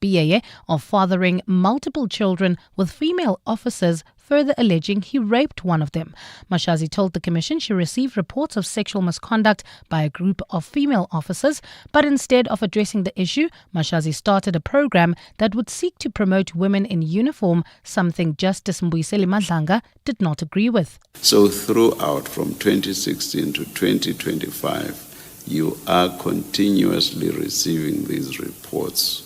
Bieye of fathering multiple children with female officers, further alleging he raped one of them. Mashazi told the commission she received reports of sexual misconduct by a group of female officers, but instead of addressing the issue, Mashazi started a program that would seek to promote women in uniform, something Justice Mbuyiseli Madlanga did not agree with. So throughout from 2016 to 2025, you are continuously receiving these reports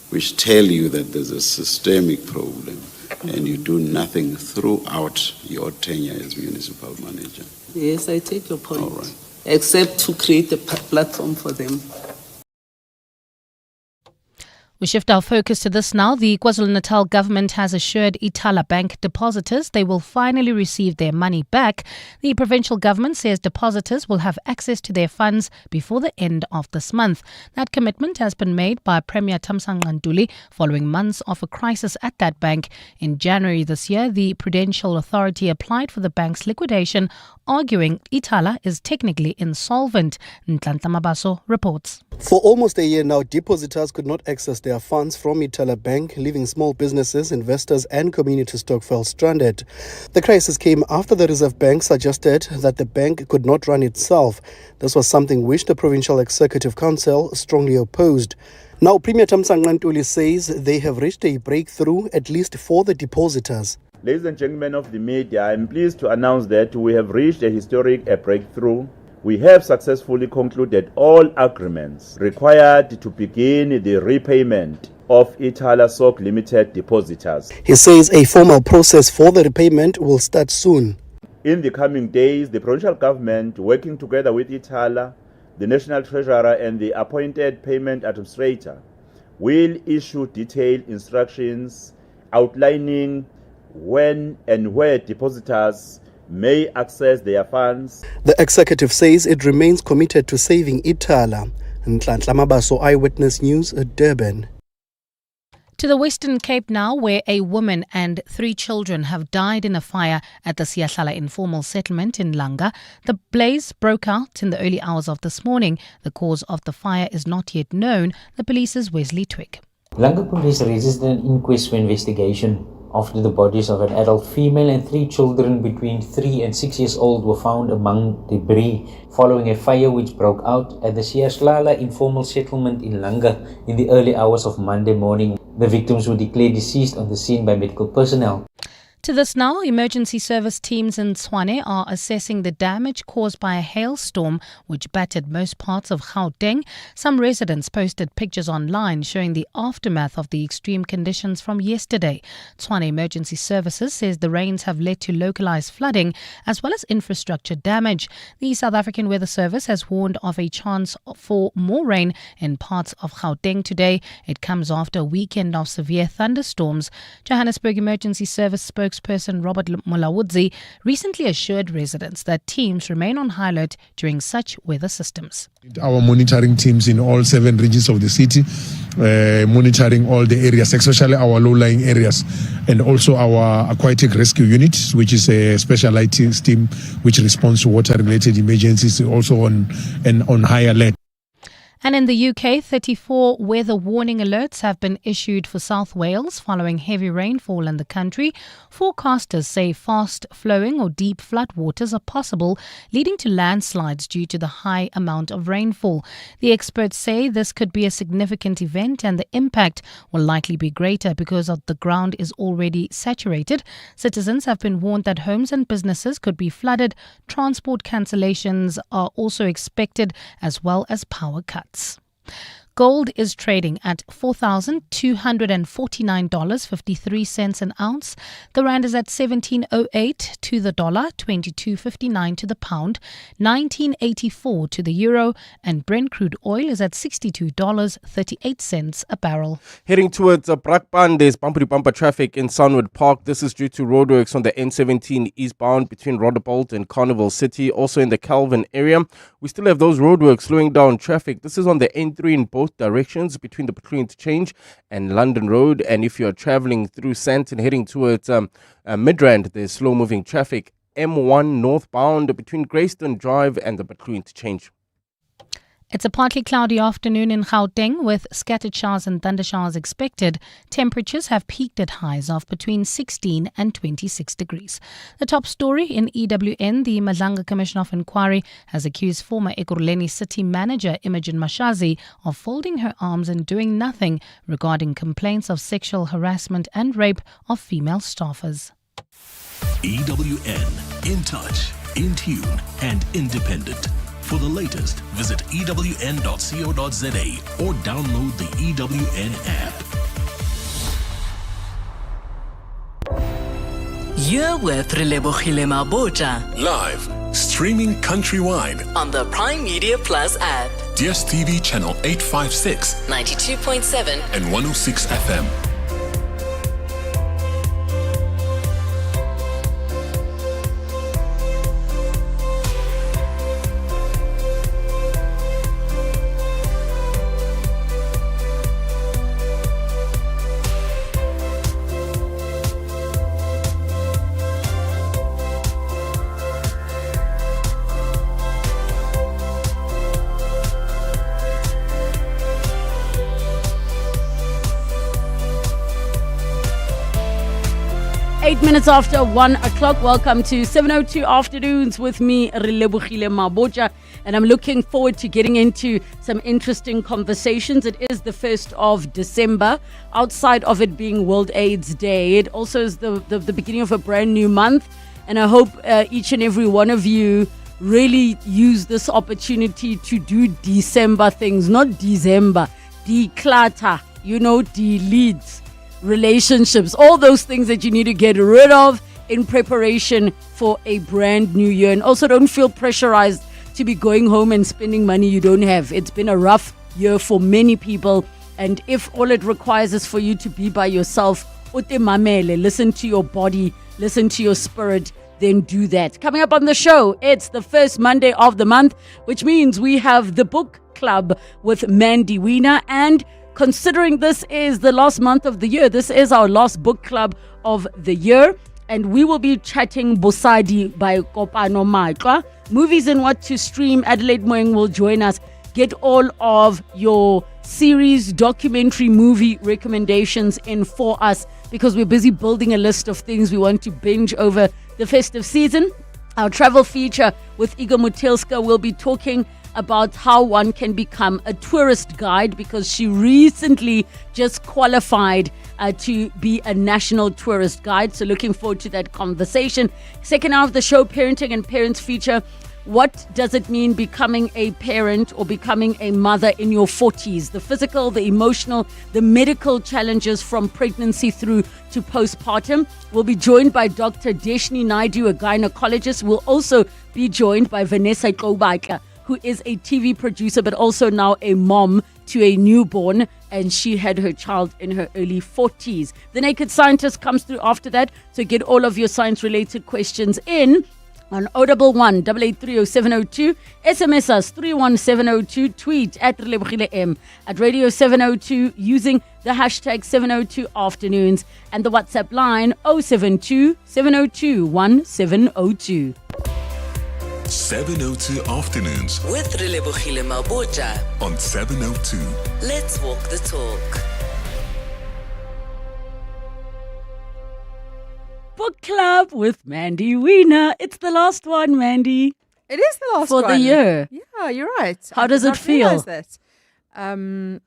which tell you that there's a systemic problem and you do nothing throughout your tenure as municipal manager. Yes, I take your point. All right. Except to create a platform for them. We shift our focus to this now. The KwaZulu-Natal government has assured Ithala Bank depositors they will finally receive their money back. The provincial government says depositors will have access to their funds before the end of this month. That commitment has been made by Premier Thamsanqa Ntuli following months of a crisis at that bank. In January this year, the Prudential Authority applied for the bank's liquidation, arguing Ithala is technically insolvent. Nhlanhla Mabaso reports. For almost a year now, depositors could not access their funds from Ithala Bank, leaving small businesses, investors and community stockfel stranded. The crisis came after the Reserve Bank suggested that the bank could not run itself. This was something which the Provincial Executive Council strongly opposed. Now, Premier Thamsanqa Ntuli says they have reached a breakthrough, at least for the depositors. Ladies and gentlemen of the media, I am pleased to announce that we have reached a historic breakthrough. We have successfully concluded all agreements required to begin the repayment of Ithala Soc Limited depositors. He says a formal process for the repayment will start soon. In the coming days, the provincial government, working together with Ithala, the National Treasurer and the appointed payment administrator, will issue detailed instructions outlining when and where depositors may access their funds. The executive says it remains committed to saving Ithala. Nhlanhla Mabaso, Eyewitness News, Durban. To the Western Cape now, where a woman and 3 children have died in a fire at the Siyahlala informal settlement in Langa. The blaze broke out in the early hours of this morning. The cause of the fire is not yet known. The police's Wesley Twig. Langa police registered an inquest for investigation after the bodies of an adult female and 3 children between 3 and 6 years old were found among debris following a fire which broke out at the Siyahlala informal settlement in Langa in the early hours of Monday morning. The victims were declared deceased on the scene by medical personnel. To this now, emergency service teams in Tshwane are assessing the damage caused by a hailstorm which battered most parts of Gauteng. Some residents posted pictures online showing the aftermath of the extreme conditions from yesterday. Tshwane Emergency Services says the rains have led to localized flooding as well as infrastructure damage. The South African Weather Service has warned of a chance for more rain in parts of Gauteng today. It comes after a weekend of severe thunderstorms. Johannesburg Emergency Service spokesperson Robert Mulawudzi recently assured residents that teams remain on high alert during such weather systems. Our monitoring teams in all 7 regions of the city, monitoring all the areas, especially our low-lying areas, and also our aquatic rescue unit, which is a specialized team which responds to water-related emergencies, also on high alert. And in the UK, 34 weather warning alerts have been issued for South Wales following heavy rainfall in the country. Forecasters say fast-flowing or deep floodwaters are possible, leading to landslides due to the high amount of rainfall. The experts say this could be a significant event and the impact will likely be greater because the ground is already saturated. Citizens have been warned that homes and businesses could be flooded. Transport cancellations are also expected, as well as power cuts. Gold is trading at $4,249.53 an ounce. The rand is at 17.08 to the dollar, 22.59 to the pound, 19.84 to the euro, and Brent crude oil is at $62.38 a barrel. Heading towards Brakpan, there's bumper-to-bumper traffic in Sunwood Park. This is due to roadworks on the N17 eastbound between Rondebolt and Carnival City. Also in the Calvin area, we still have those roadworks slowing down traffic. This is on the N3 in both directions between the Petrol Interchange and London Road. And if you're traveling through Sandton heading towards Midrand, there's slow-moving traffic. M1 northbound between Greystone Drive and the Petrol Interchange. It's a partly cloudy afternoon in Gauteng with scattered showers and thundershowers expected. Temperatures have peaked at highs of between 16 and 26 degrees. The top story in EWN, the Madlanga Commission of Inquiry has accused former Ekurhuleni City Manager Imogen Mashazi of folding her arms and doing nothing regarding complaints of sexual harassment and rape of female staffers. EWN, in touch, in tune and independent. For the latest, visit ewn.co.za or download the EWN app. You're with Relebogile Mabotja Live, streaming countrywide on the Prime Media Plus app. DSTV channel 856, 92.7 and 106 FM. Eight minutes after 1 o'clock. Welcome to 7:02 Afternoons with me, Relebogile Mabotja, and I'm looking forward to getting into some interesting conversations. It is the 1st of December. Outside of it being World AIDS Day, it also is the beginning of a brand new month, and I hope each and every one of you really use this opportunity to do December things, not December, declutter, delete relationships, all those things that you need to get rid of in preparation for a brand new year. And also don't feel pressurized to be going home and spending money you don't have. It's been a rough year for many people, and if all it requires is for you to be by yourself, listen to your body, listen to your spirit, then do that. Coming up on the show, it's the first Monday of the month, which means we have the book club with Mandy Wiener. And considering this is the last month of the year, this is our last book club of the year, and we will be chatting Bosadi by Kopano Maitwa. Movies and what to stream. Adelaide Moeng will join us. Get all of your series, documentary, movie recommendations in for us, because we're busy building a list of things we want to binge over the festive season. Our travel feature with Igor Mutilska will be talking about how one can become a tourist guide, because she recently just qualified to be a national tourist guide. So looking forward to that conversation. Second hour of the show, parenting and parents feature. What does it mean becoming a parent or becoming a mother in your 40s? The physical, the emotional, the medical challenges from pregnancy through to postpartum. We'll be joined by Dr. Deshni Naidu, a gynecologist. We'll also be joined by Vanessa Kobaka, who is a TV producer but also now a mom to a newborn, and she had her child in her early 40s. The Naked Scientist comes through after that, so get all of your science-related questions in on 011 883 0702, SMS us 31702, tweet at Relebogile M, at Radio 702 using the hashtag 702 Afternoons, and the WhatsApp line 072 702 1702. 702 Afternoons with Relebogile Mabotja on 702. Let's walk the talk. Book club with Mandy Wiener. It's the last one, Mandy. It is the last for one. the year. Yeah, you're right. How does it feel? That.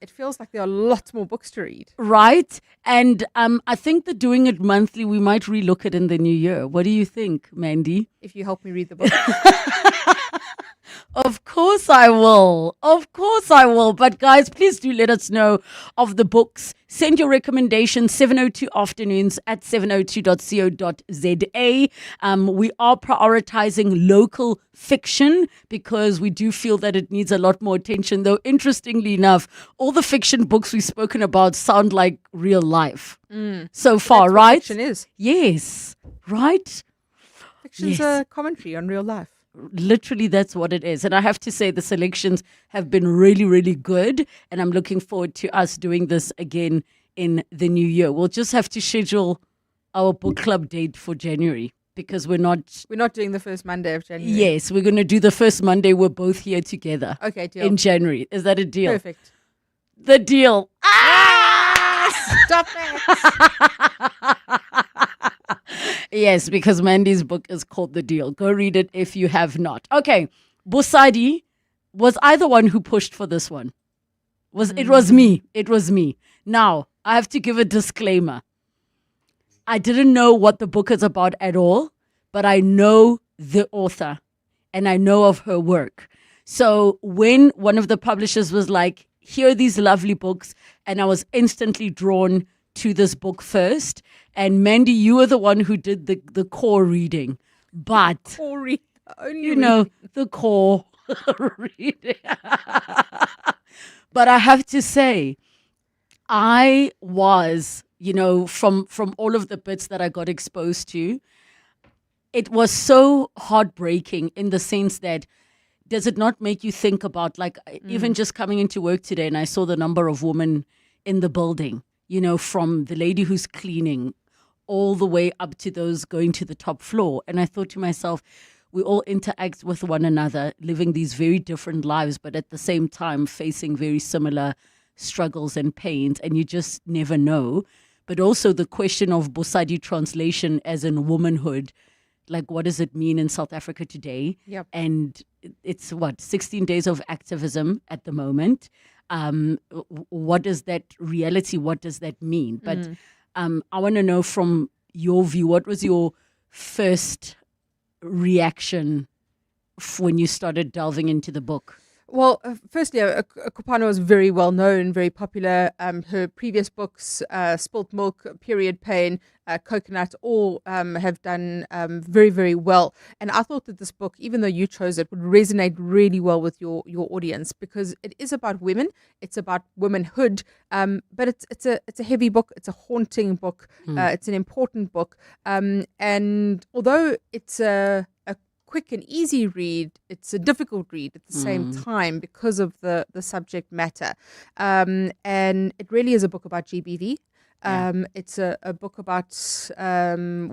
It feels like there are lots more books to read. Right. And I think that doing it monthly, we might relook it in the new year. What do you think, Mandy? If you help me read the book. Of course I will. Of course I will. But guys, please do let us know of the books. Send your recommendations 702 Afternoons at 702.co.za. We are prioritizing local fiction because we do feel that it needs a lot more attention. Though, interestingly enough, all the fiction books we've spoken about sound like real life so far, That's right? What fiction is. Yes. Right? Fiction's a commentary on real life. Literally, that's what it is. And I have to say the selections have been really, really good. And I'm looking forward to us doing this again in the new year. We'll just have to schedule our book club date for January, because we're not doing the first Monday of January. Yes, we're going to do the first Monday. We're both here together. Okay, deal. In January. Is that a deal? Perfect. The deal. Stop it. Yes, because Mandy's book is called The Deal. Go read it if you have not. Okay. Busadi, was I the one who pushed for this one? It was me. It was me. Now, I have to give a disclaimer. I didn't know what the book is about at all, but I know the author and I know of her work. So when one of the publishers was like, here are these lovely books, and I was instantly drawn to this book first. And Mandy, you were the one who did the core reading. But, the core reading. But I have to say, I was, from all of the bits that I got exposed to, it was so heartbreaking in the sense that, does it not make you think about, even just coming into work today and I saw the number of women in the building, from the lady who's cleaning all the way up to those going to the top floor. And I thought to myself, we all interact with one another, living these very different lives, but at the same time facing very similar struggles and pains, and you just never know. But also the question of Bosadi translation as in womanhood, like what does it mean in South Africa today? Yep. And it's 16 days of activism at the moment. What is that reality? What does that mean? But I want to know from your view, what was your first reaction when you started delving into the book? Well, firstly, Kupano was very well known, very popular. Her previous books, Spilt Milk, Period Pain, Coconut, all have done very, very well. And I thought that this book, even though you chose it, would resonate really well with your audience, because it is about women, it's about womanhood, but it's a heavy book, it's a haunting book, it's an important book, and although it's a quick and easy read, it's a difficult read at the same time because of the subject matter. And it really is a book about GBV. It's a book about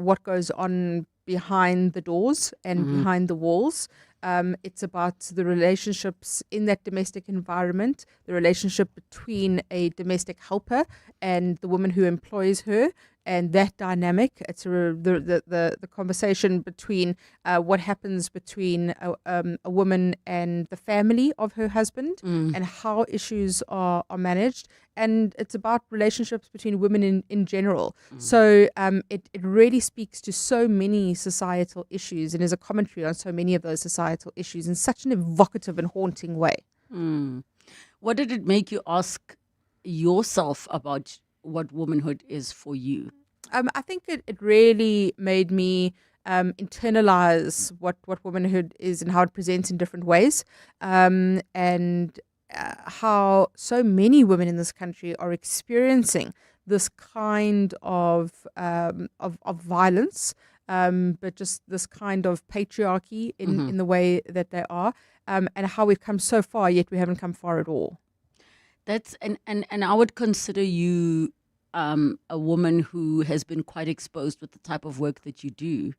what goes on behind the doors and behind the walls. It's about the relationships in that domestic environment, the relationship between a domestic helper and the woman who employs her, and that dynamic. It's the conversation between what happens between a woman and the family of her husband, and how issues are managed. And it's about relationships between women in general. So it really speaks to so many societal issues and is a commentary on so many of those societal issues in such an evocative and haunting way. What did it make you ask yourself about what womanhood is for you? I think it really made me internalize what womanhood is and how it presents in different ways, and how so many women in this country are experiencing this kind of violence, but just this kind of patriarchy in the way that they are, and how we've come so far, yet we haven't come far at all. That's and I would consider you a woman who has been quite exposed with the type of work that you do.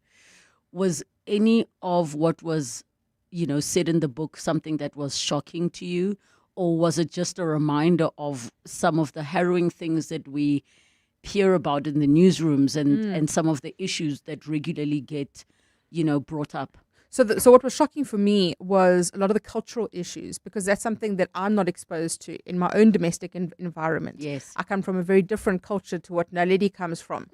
Was any of what was, said in the book something that was shocking to you, or was it just a reminder of some of the harrowing things that we hear about in the newsrooms and some of the issues that regularly get, brought up? So what was shocking for me was a lot of the cultural issues, because that's something that I'm not exposed to in my own domestic environment. Yes. I come from a very different culture to what Naledi comes from.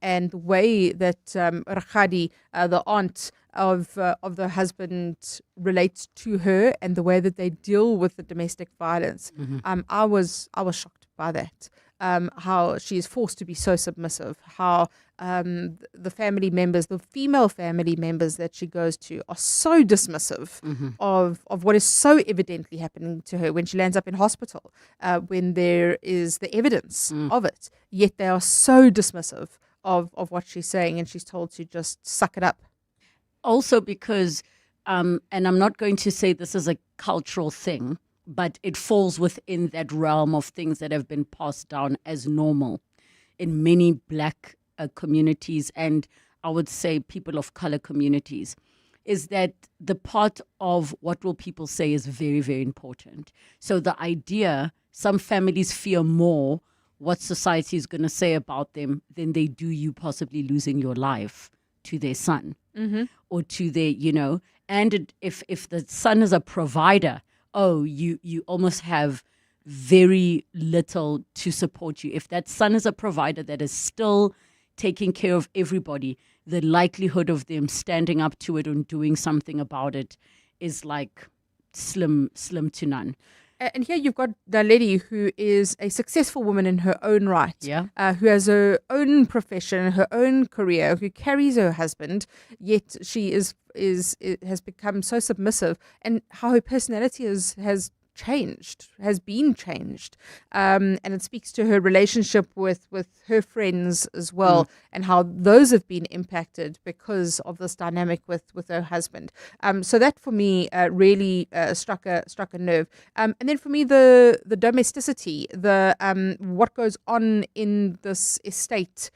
And the way that Rakhadi, the aunt of the husband, relates to her, and the way that they deal with the domestic violence, I was shocked by that. How she is forced to be so submissive, how the family members, the female family members that she goes to, are so dismissive of what is so evidently happening to her when she lands up in hospital, when there is the evidence of it, yet they are so dismissive of what she's saying, and she's told to just suck it up. Also because, and I'm not going to say this is a cultural thing, but it falls within that realm of things that have been passed down as normal in many black communities. And I would say, people of color communities, is that the part of what will people say is very, very important. So the idea, some families fear more what society is going to say about them than they do you possibly losing your life to their son or to their, and if the son is a provider, you almost have very little to support you. If that son is a provider that is still taking care of everybody, the likelihood of them standing up to it and doing something about it is like slim to none. And here you've got the lady who is a successful woman in her own right, who has her own profession, her own career, who carries her husband, yet she has become so submissive, and how her personality has been changed, and it speaks to her relationship with her friends as well, and how those have been impacted because of this dynamic with her husband. So that for me really struck a nerve. And then for me the domesticity, the what goes on in this estate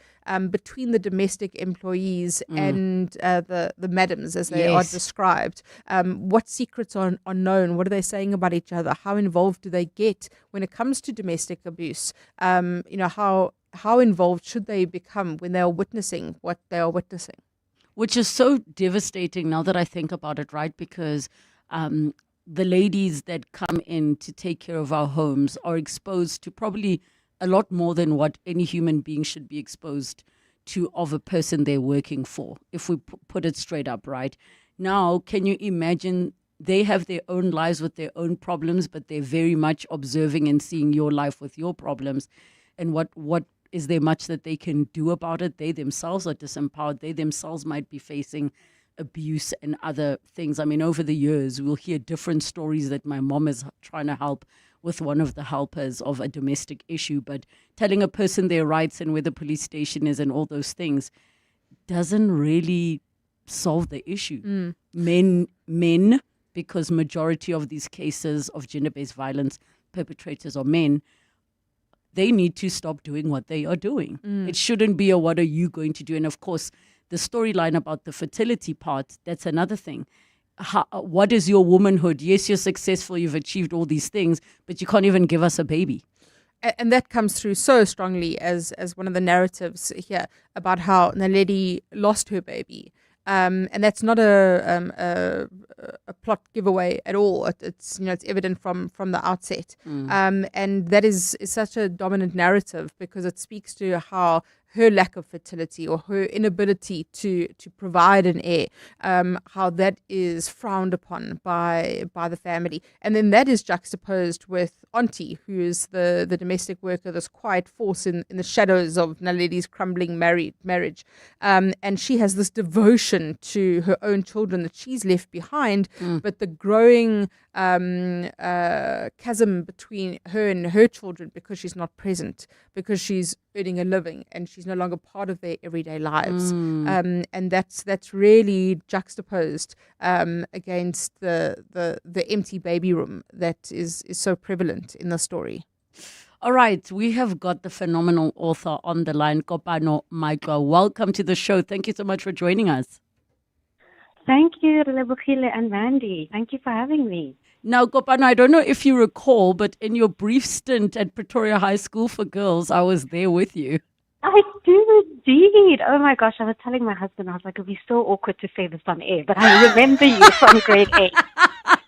between the domestic employees and the madams, as they are described. What secrets are known? What are they saying about each other? How involved do they get when it comes to domestic abuse? How involved should they become when they are witnessing what they are witnessing? Which is so devastating now that I think about it, right? Because the ladies that come in to take care of our homes are exposed to probably a lot more than what any human being should be exposed to of a person they're working for, if we put it straight up, right? Now, can you imagine they have their own lives with their own problems, but they're very much observing and seeing your life with your problems. And what is there much that they can do about it? They themselves are disempowered. They themselves might be facing abuse and other things. I mean, over the years, we'll hear different stories that my mom is trying to help with one of the helpers of a domestic issue, but telling a person their rights and where the police station is and all those things doesn't really solve the issue. Men, because majority of these cases of gender-based violence perpetrators are men, they need to stop doing what they are doing. It shouldn't be a what are you going to do? And of course, the storyline about the fertility part, that's another thing. What is your womanhood? Yes, you're successful, you've achieved all these things, but you can't even give us a baby. And that comes through so strongly as one of the narratives here about how Naledi lost her baby. And that's not a plot giveaway at all. It's evident from the outset. And that is such a dominant narrative because it speaks to how her lack of fertility or her inability to provide an heir, how that is frowned upon by the family. And then that is juxtaposed with Auntie, who is the domestic worker, this quiet force in the shadows of Naledi's crumbling marriage. And she has this devotion to her own children that she's left behind, but the growing chasm between her and her children because she's not present, because she's earning a living and she's no longer part of their everyday lives. And that's really juxtaposed against the empty baby room that is so prevalent in the story. All right, we have got the phenomenal author on the line, Kopano Michael. Welcome to the show. Thank you so much for joining us. Thank you, Relebogile and Mandy. Thank you for having me. Now, Kopano, I don't know if you recall, but in your brief stint at Pretoria High School for Girls, I was there with you. I do indeed. Oh my gosh, I was telling my husband, I was like, it'll be so awkward to say this on air, but I remember you from grade 8.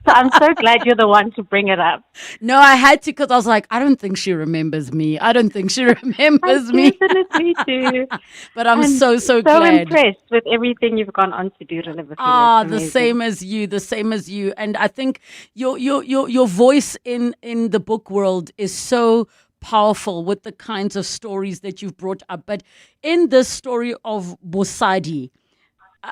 So I'm so glad you're the one to bring it up. No, I had to because I was like, I don't think she remembers me. I don't think she remembers me. Definitely do. But I'm so glad. So impressed with everything you've gone on to do, Relebogile. The same as you. And I think your voice in the book world is so powerful with the kinds of stories that you've brought up. But in this story of Bosadi,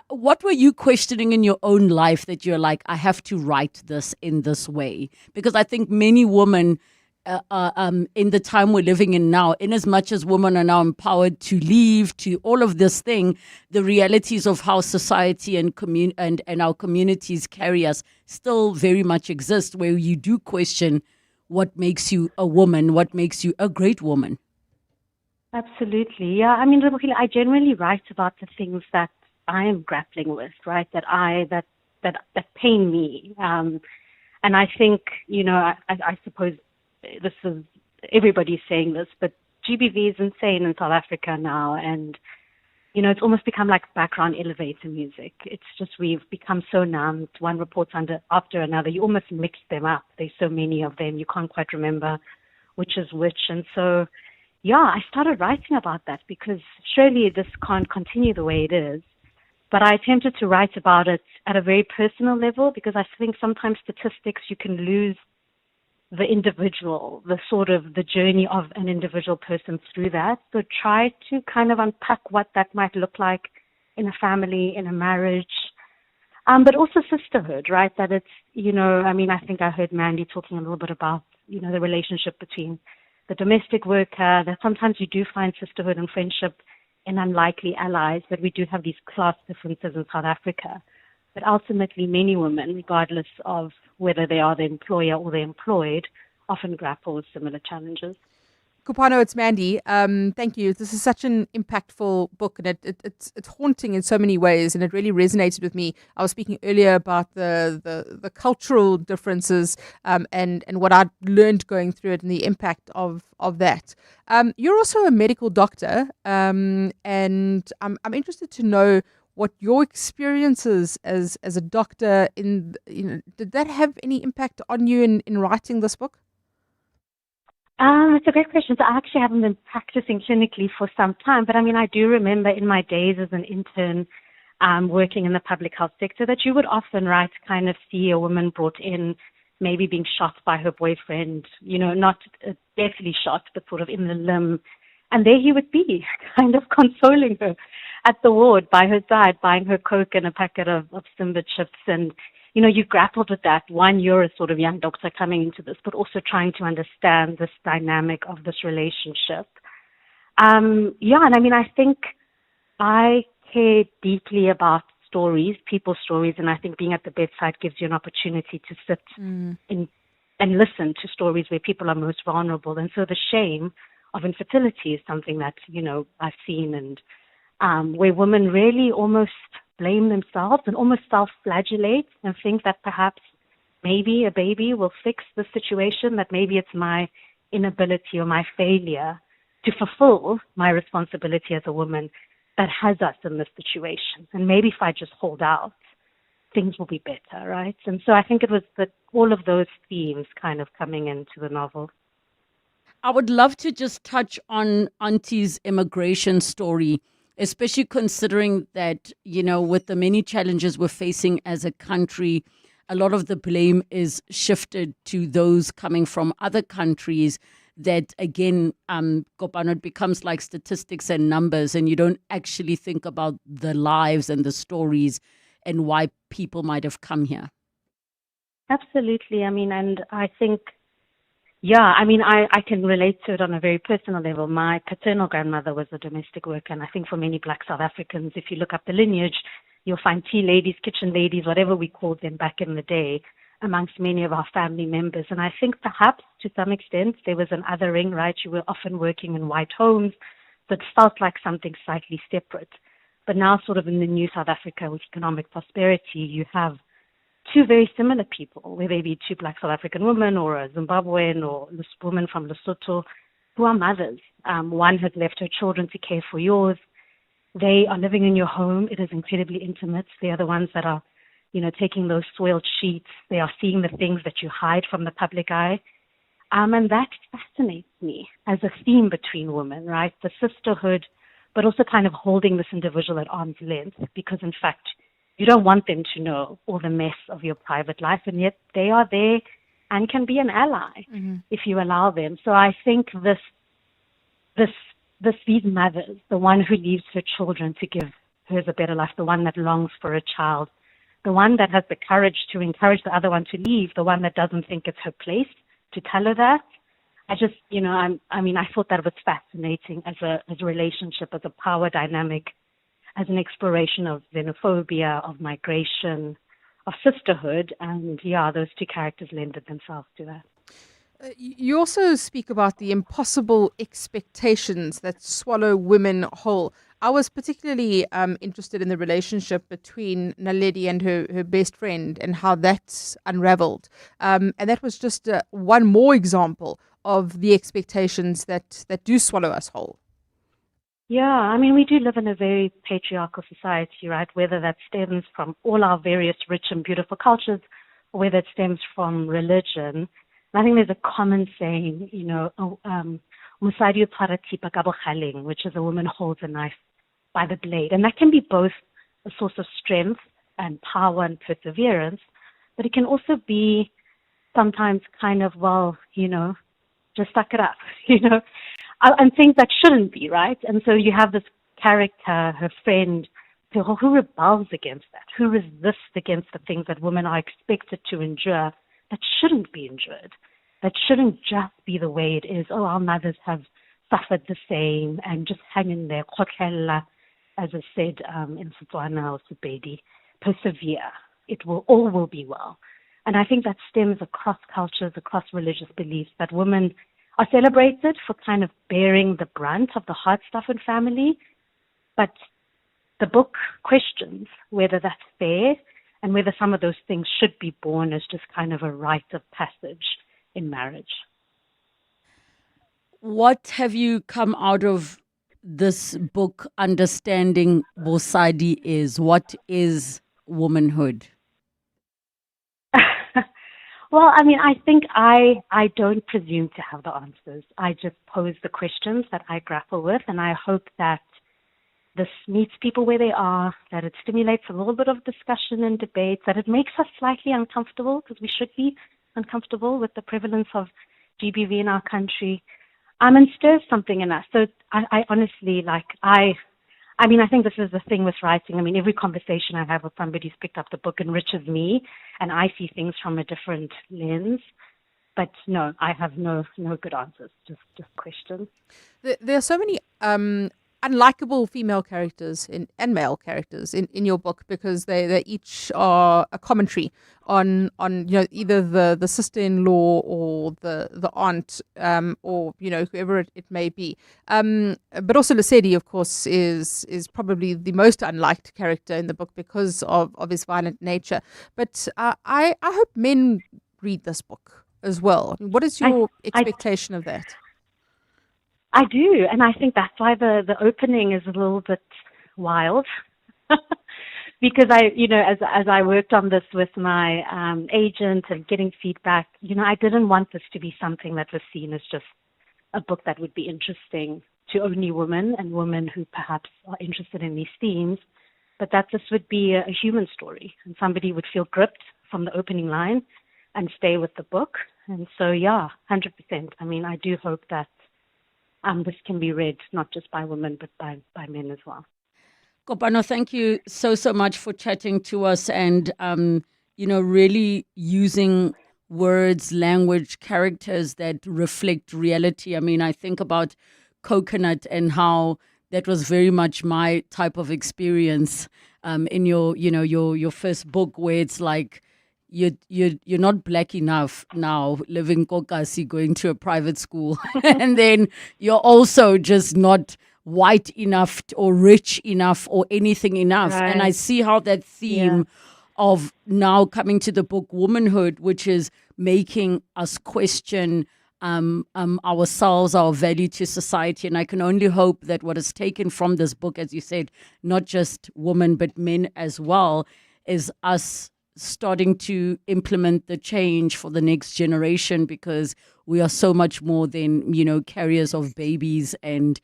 what were you questioning in your own life that you're like, I have to write this in this way? Because I think many women in the time we're living in now, in as much as women are now empowered to leave, to all of this thing, the realities of how society and our communities carry us still very much exist, where you do question what makes you a woman, what makes you a great woman. Absolutely. Yeah, I mean, Relebogile, I generally write about the things that I am grappling with, right? That pain me. And I think, I suppose this is, everybody's saying this, but GBV is insane in South Africa now. And, it's almost become like background elevator music. It's just, we've become so numbed. One report after another. You almost mix them up. There's so many of them. You can't quite remember which is which. And so, I started writing about that because surely this can't continue the way it is. But I attempted to write about it at a very personal level because I think sometimes statistics, you can lose the individual, the journey of an individual person through that. So try to kind of unpack what that might look like in a family, in a marriage, but also sisterhood, right? That it's, I think I heard Mandy talking a little bit about, the relationship between the domestic worker, that sometimes you do find sisterhood and friendship in unlikely allies, but we do have these class differences in South Africa. But ultimately, many women, regardless of whether they are the employer or the employed, often grapple with similar challenges. Kupano, it's Mandy. Thank you. This is such an impactful book, and it's haunting in so many ways, and it really resonated with me. I was speaking earlier about the cultural differences and what I'd learned going through it and the impact of that. You're also a medical doctor, and I'm interested to know what your experiences as a doctor did that have any impact on you in writing this book? It's a great question. So I actually haven't been practicing clinically for some time, but I do remember in my days as an intern working in the public health sector that you would often, right, kind of see a woman brought in maybe being shot by her boyfriend, not deathly shot, but sort of in the limb. And there he would be, kind of consoling her at the ward by her side, buying her Coke and a packet of Simba chips. And, you grappled with that. One, you're a sort of young doctor coming into this, but also trying to understand this dynamic of this relationship. And I think I care deeply about stories, people's stories, and I think being at the bedside gives you an opportunity to sit and listen to stories where people are most vulnerable. And so the shame of infertility is something that, I've seen, and where women really almost blame themselves and almost self-flagellate and think that perhaps maybe a baby will fix the situation, that maybe it's my inability or my failure to fulfill my responsibility as a woman that has us in this situation. And maybe if I just hold out, things will be better, right? And so I think it was all of those themes kind of coming into the novel. I would love to just touch on Auntie's immigration story, especially considering that, with the many challenges we're facing as a country, a lot of the blame is shifted to those coming from other countries that, again, Kopano, it becomes like statistics and numbers, and you don't actually think about the lives and the stories and why people might have come here. Absolutely. And I think, I can relate to it on a very personal level. My paternal grandmother was a domestic worker, and I think for many Black South Africans, if you look up the lineage, you'll find tea ladies, kitchen ladies, whatever we called them back in the day, amongst many of our family members. And I think perhaps to some extent there was an othering, right? You were often working in white homes, so it felt like something slightly separate. But now sort of in the new South Africa with economic prosperity, you have two very similar people, whether they be two Black South African women or a Zimbabwean or this woman from Lesotho, who are mothers. One has left her children to care for yours. They are living in your home. It is incredibly intimate. They are the ones that are, taking those soiled sheets. They are seeing the things that you hide from the public eye. And that fascinates me as a theme between women, right? The sisterhood, but also kind of holding this individual at arm's length, because in fact, you don't want them to know all the mess of your private life, and yet they are there and can be an ally if you allow them. So I think these mothers, the one who leaves her children to give hers a better life, the one that longs for a child, the one that has the courage to encourage the other one to leave, the one that doesn't think it's her place to tell her that. I just, I thought that was fascinating as a relationship, as a power dynamic, as an exploration of xenophobia, of migration, of sisterhood. And those two characters lended themselves to that. You also speak about the impossible expectations that swallow women whole. I was particularly interested in the relationship between Naledi and her best friend and how that's unraveled. And that was just one more example of the expectations that do swallow us whole. Yeah, I mean, we do live in a very patriarchal society, right? Whether that stems from all our various rich and beautiful cultures, or whether it stems from religion. And I think there's a common saying, "Mosadi o tshwara thipa ka bogaleng," which is a woman holds a knife by the blade. And that can be both a source of strength and power and perseverance, but it can also be sometimes kind of, just suck it up, and things that shouldn't be, right? And so you have this character, her friend, who rebels against that, who resists against the things that women are expected to endure that shouldn't be endured, that shouldn't just be the way it is. Oh, our mothers have suffered the same, and just hang in there, khotlella, as I said in Setswana or Sepedi, persevere. All will be well. And I think that stems across cultures, across religious beliefs, that women are celebrated for kind of bearing the brunt of the hard stuff in family. But the book questions whether that's fair and whether some of those things should be borne as just kind of a rite of passage in marriage. What have you come out of this book understanding Bosadi is? What is womanhood? Well, I mean, I think I don't presume to have the answers. I just pose the questions that I grapple with, and I hope that this meets people where they are, that it stimulates a little bit of discussion and debate, that it makes us slightly uncomfortable, because we should be uncomfortable with the prevalence of GBV in our country, and stirs something in us. So I honestly, I think this is the thing with writing. I mean, every conversation I have with somebody who's picked up the book enriches me, and I see things from a different lens. But no, I have no good answers, just questions. There are so many unlikable female characters and male characters in your book, because they each are a commentary on either the sister-in-law or the aunt, or whoever it may be. But also Lesedi, of course, is probably the most unliked character in the book because of his violent nature. But I hope men read this book as well. What is your expectation of that? I do, and I think that's why the opening is a little bit wild, because as I worked on this with my agent and getting feedback, I didn't want this to be something that was seen as just a book that would be interesting to only women and women who perhaps are interested in these themes, but that this would be a human story, and somebody would feel gripped from the opening line and stay with the book. And so, 100%. I mean, I do hope that this can be read not just by women, but by men as well. Kopano, thank you so much for chatting to us and, really using words, language, characters that reflect reality. I mean, I think about Coconut and how that was very much my type of experience in your first book, where it's like, you're not black enough now, living Kokasi, going to a private school, and then you're also just not white enough or rich enough or anything enough. Right. And I see how that theme of now coming to the book Womanhood, which is making us question ourselves, our value to society. And I can only hope that what is taken from this book, as you said, not just women but men as well, is us starting to implement the change for the next generation, because we are so much more than, carriers of babies and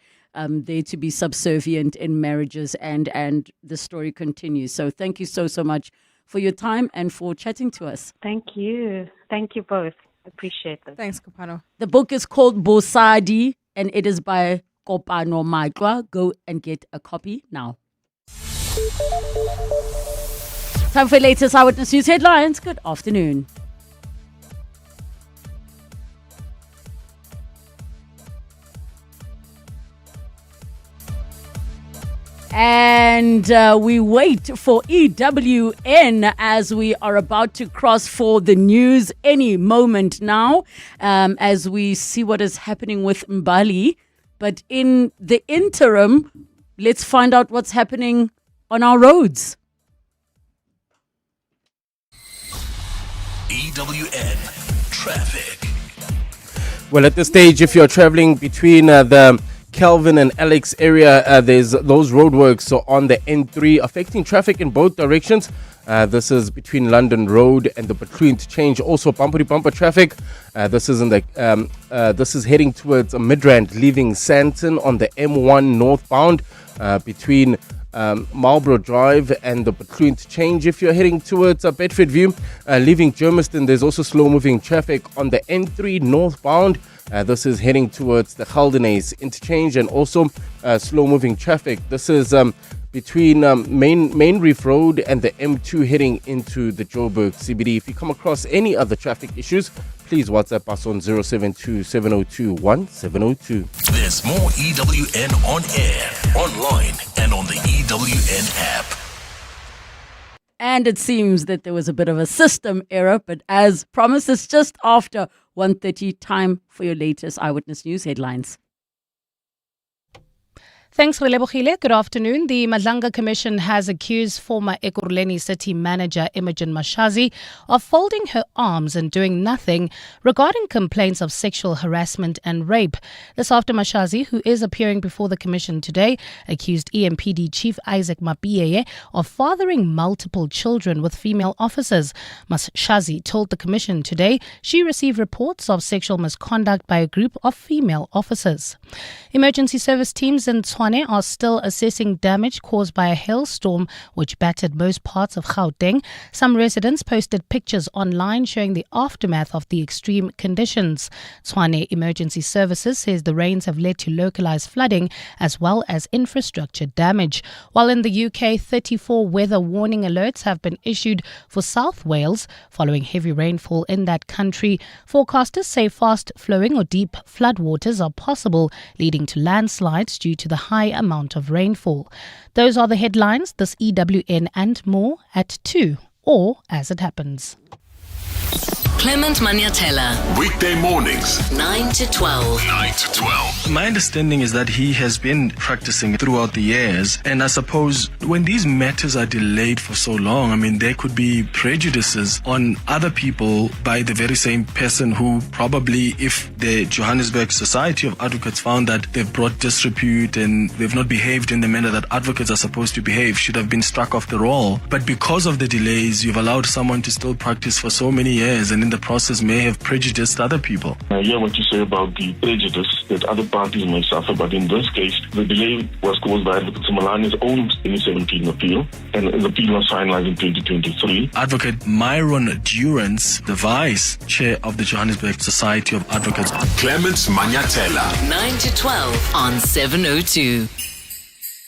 there to be subservient in marriages, and the story continues. So thank you so much for your time and for chatting to us. Thank you. Thank you both. Appreciate this. Thanks, Kopano. The book is called Bosadi and it is by Kopano Mabotja. Go and get a copy now. Time for latest Eyewitness News headlines. Good afternoon. And we wait for EWN as we are about to cross for the news any moment now, as we see what is happening with Mbali. But in the interim, let's find out what's happening on our roads. EWN Traffic. Well, at this stage, if you're traveling between the Kelvin and Alex area, there's those roadworks on the N3 affecting traffic in both directions. This is between London Road and the Butlu interchange. Also, bumper-to-bumper traffic. This is heading towards Midrand, leaving Santon on the M1 northbound between Marlborough Drive and the Butlu interchange. If you're heading towards Bedford View, leaving Germiston, there's also slow-moving traffic on the N3 northbound. This is heading towards the Geldenays interchange, and also slow-moving traffic. This is between Main Reef Road and the M2 heading into the Joburg CBD. If you come across any other traffic issues, please WhatsApp us on 072-702-1702. There's more EWN on air, online, and on the EWN app. And it seems that there was a bit of a system error, but as promised, it's just after 1:30. Time for your latest Eyewitness News headlines. Thanks, Relebogile. Good afternoon. The Madlanga Commission has accused former Ekurhuleni City Manager Imogen Mashazi of folding her arms and doing nothing regarding complaints of sexual harassment and rape. This after Mashazi, who is appearing before the Commission today, accused EMPD Chief Isaac Mabotja of fathering multiple children with female officers. Mashazi told the Commission today she received reports of sexual misconduct by a group of female officers. Emergency service teams in Tshwane are still assessing damage caused by a hailstorm which battered most parts of Gauteng. Some residents posted pictures online showing the aftermath of the extreme conditions. Tshwane Emergency Services says the rains have led to localized flooding as well as infrastructure damage. While in the UK, 34 weather warning alerts have been issued for South Wales following heavy rainfall in that country. Forecasters say fast flowing or deep floodwaters are possible, leading to landslides due to the high amount of rainfall. Those are the headlines. This EWN and more at 2, or as it happens. Clement Maniatella. Weekday mornings, 9 to 12. 9 to 12. My understanding is that he has been practicing throughout the years, and I suppose when these matters are delayed for so long, I mean, there could be prejudices on other people by the very same person who probably, if the Johannesburg Society of Advocates found that they've brought disrepute and they've not behaved in the manner that advocates are supposed to behave, should have been struck off the roll. But because of the delays, you've allowed someone to still practice for so many years, and in the process may have prejudiced other people. I hear what you say about the prejudice that other parties may suffer, but in this case, the delay was caused by Advocate Simalani's own 2017 appeal, and the appeal was finalized in 2023. Advocate Myron Durance, the Vice Chair of the Johannesburg Society of Advocates. Clement Maniatella. 9 to 12 on 702.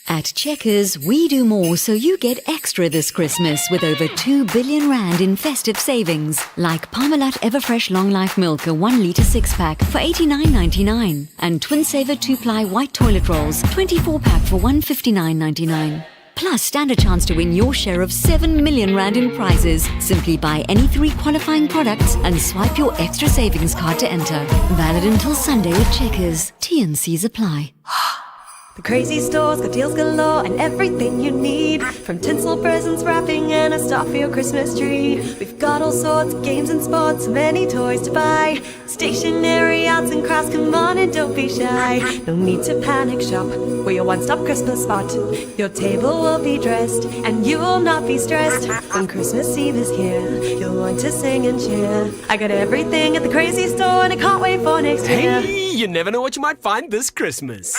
At Checkers, we do more so you get extra this Christmas with over 2 billion rand in festive savings. Like Parmalat Everfresh Long Life Milk, a 1 litre 6-pack for $89.99. And Twin Saver 2-ply white toilet rolls, 24-pack for $159.99. Plus, stand a chance to win your share of 7 million rand in prizes. Simply buy any 3 qualifying products and swipe your extra savings card to enter. Valid until Sunday at Checkers. T&Cs apply. The crazy store's got deals galore and everything you need. From tinsel presents, wrapping, and a star for your Christmas tree. We've got all sorts of games and sports, many toys to buy. Stationery, arts and crafts, come on and don't be shy. No need to panic shop, we're your one-stop Christmas spot. Your table will be dressed and you will not be stressed. When Christmas Eve is here, you'll want to sing and cheer. I got everything at the crazy store and I can't wait for next year. Hey, you never know what you might find this Christmas.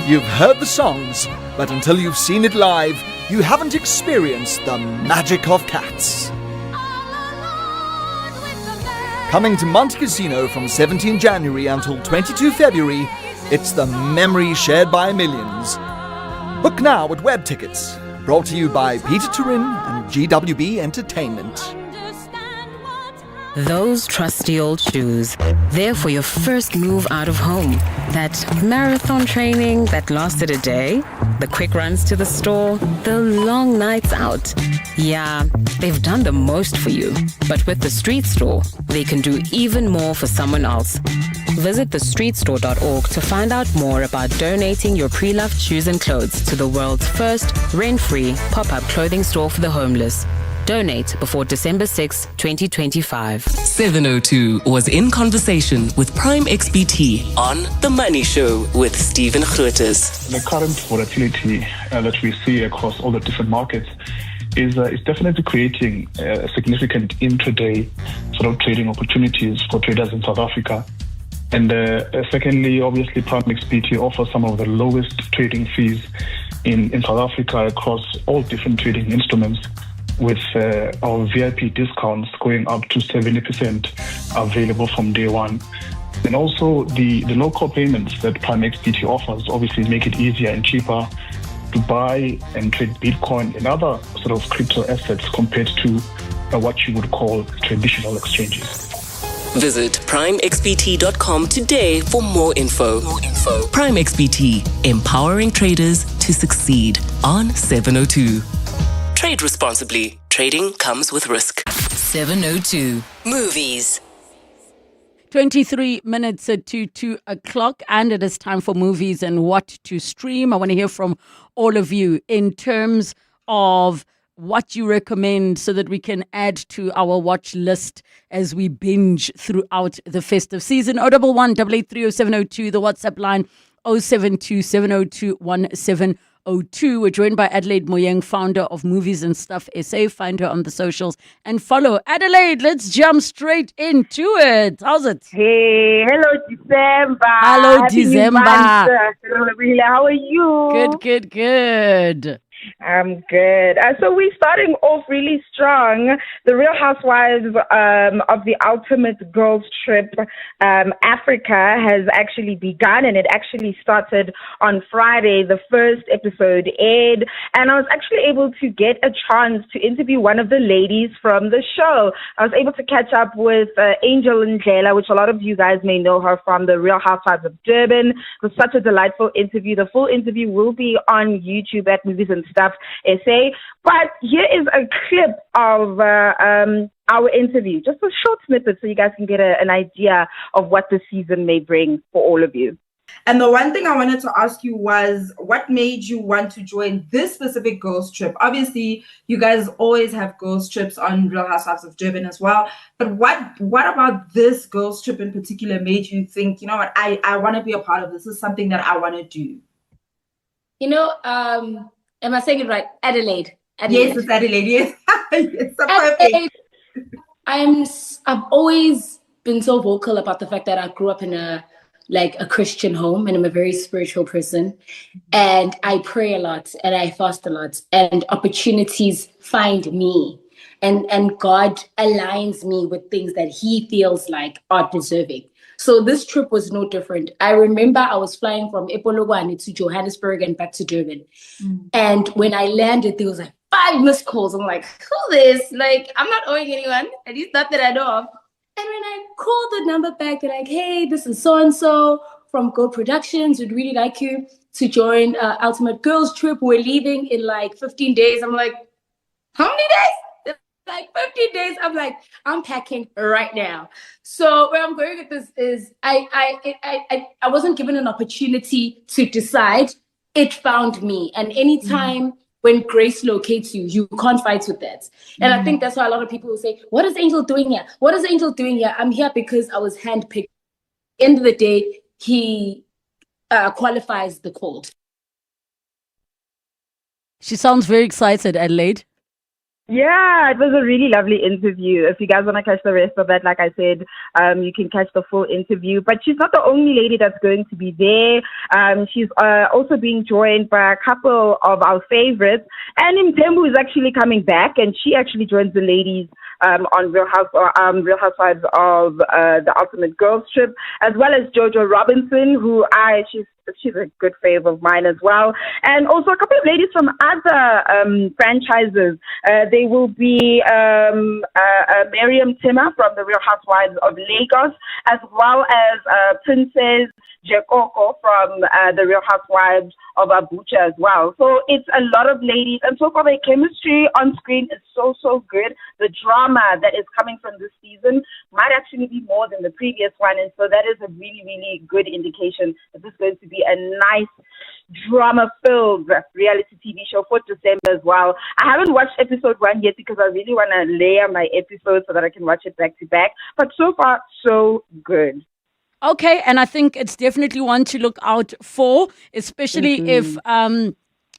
You've heard the songs, but until you've seen it live, you haven't experienced the magic of cats. Coming to Monte Casino from 17 January until 22 February, it's the memory shared by millions. Book now at Web Tickets, brought to you by Peter Turin and GWB Entertainment. Those trusty old shoes, there for your first move out of home. That marathon training that lasted a day, the quick runs to the store, the long nights out. Yeah, they've done the most for you. But with the street store, they can do even more for someone else. Visit thestreetstore.org to find out more about donating your pre-loved shoes and clothes to the world's first rent-free pop-up clothing store for the homeless. Donate before December 6, 2025. 702 was in conversation with Prime XBT on The Money Show with Stephen Grootes. The current volatility that we see across all the different markets is definitely creating significant intraday sort of trading opportunities for traders in South Africa. And secondly, obviously, Prime XBT offers some of the lowest trading fees in South Africa across all different trading instruments, with our VIP discounts going up to 70% available from day one. And also the local payments that Prime XBT offers obviously make it easier and cheaper to buy and trade Bitcoin and other sort of crypto assets compared to what you would call traditional exchanges. Visit primexbt.com today for more info. Prime XBT, empowering traders to succeed on 702. Trade responsibly. Trading comes with risk. 702 Movies. 23 minutes to 2 o'clock, and it is time for movies and what to stream. I want to hear from all of you in terms of what you recommend so that we can add to our watch list as we binge throughout the festive season. 011 883 0702, the WhatsApp line 072 702 1702. We're joined by Adelaide Moyeng, founder of Movies and Stuff SA. Find her on the socials and follow. Adelaide, let's jump straight into it. How's it? Hey, hello December. Hello Happy December. New month. How are you? Good. I'm good. So we're starting off really strong. The Real Housewives of the Ultimate Girls Trip Africa has actually begun, and it actually started on Friday. The first episode aired, and I was actually able to get a chance to interview one of the ladies from the show. I was able to catch up with Angel Ndlela, which a lot of you guys may know her from the Real Housewives of Durban. It was such a delightful interview. The full interview will be on YouTube at Movies and Stuff SA. But here is a clip of our interview, just a short snippet so you guys can get an idea of what the season may bring for all of you. And the one thing I wanted to ask you was, what made you want to join this specific girls trip? Obviously, you guys always have girls trips on Real Housewives of Durban as well. But what about this girls trip in particular made you think, you know what, I want to be a part of this. This is something that I want to do? You know, am I saying it right? Adelaide. Yes, it's Adelaide. Yes, it's so perfect. I've always been so vocal about the fact that I grew up in a Christian home, and I'm a very spiritual person, and I pray a lot and I fast a lot, and opportunities find me, and God aligns me with things that He feels like are deserving. So this trip was no different. I remember I was flying from Epologwane to Johannesburg and back to Durban. And when I landed, there was 5 missed calls. I'm like, who is this? I'm not owing anyone, at least not that I know of. And when I called the number back, they're like, hey, this is so-and-so from Go Productions. We'd really like you to join Ultimate Girls Trip. We're leaving in 15 days. I'm like, how many days? 15 days. I'm like, I'm packing right now. So where I'm going with this is I wasn't given an opportunity to decide. It found me. And anytime when grace locates you, you can't fight with that. And I think that's why a lot of people will say, what is Angel doing here? What is Angel doing here? I'm here because I was handpicked. End of the day, he qualifies the call. She sounds very excited, Adelaide. Yeah, it was a really lovely interview. If you guys want to catch the rest of that, like I said, you can catch the full interview. But she's not the only lady that's going to be there. She's also being joined by a couple of our favorites. And Mtembu is actually coming back, and she actually joins the ladies on Real Housewives of the Ultimate Girls Trip, as well as Jojo Robinson, she's she's a good fave of mine as well. And also a couple of ladies from other franchises. They will be Miriam Timmer from the Real Housewives of Lagos, as well as Princess Jekoko from the Real Housewives of Abuja as well. So it's a lot of ladies, and so far the chemistry on screen is so good. The drama that is coming from this season might actually be more than the previous one, and so that is a really good indication that this is going to be a nice drama-filled reality TV show for December as well. I haven't watched episode 1 yet because I really want to layer my episodes so that I can watch it back to back, but so far so good. Okay, and I think it's definitely one to look out for, especially if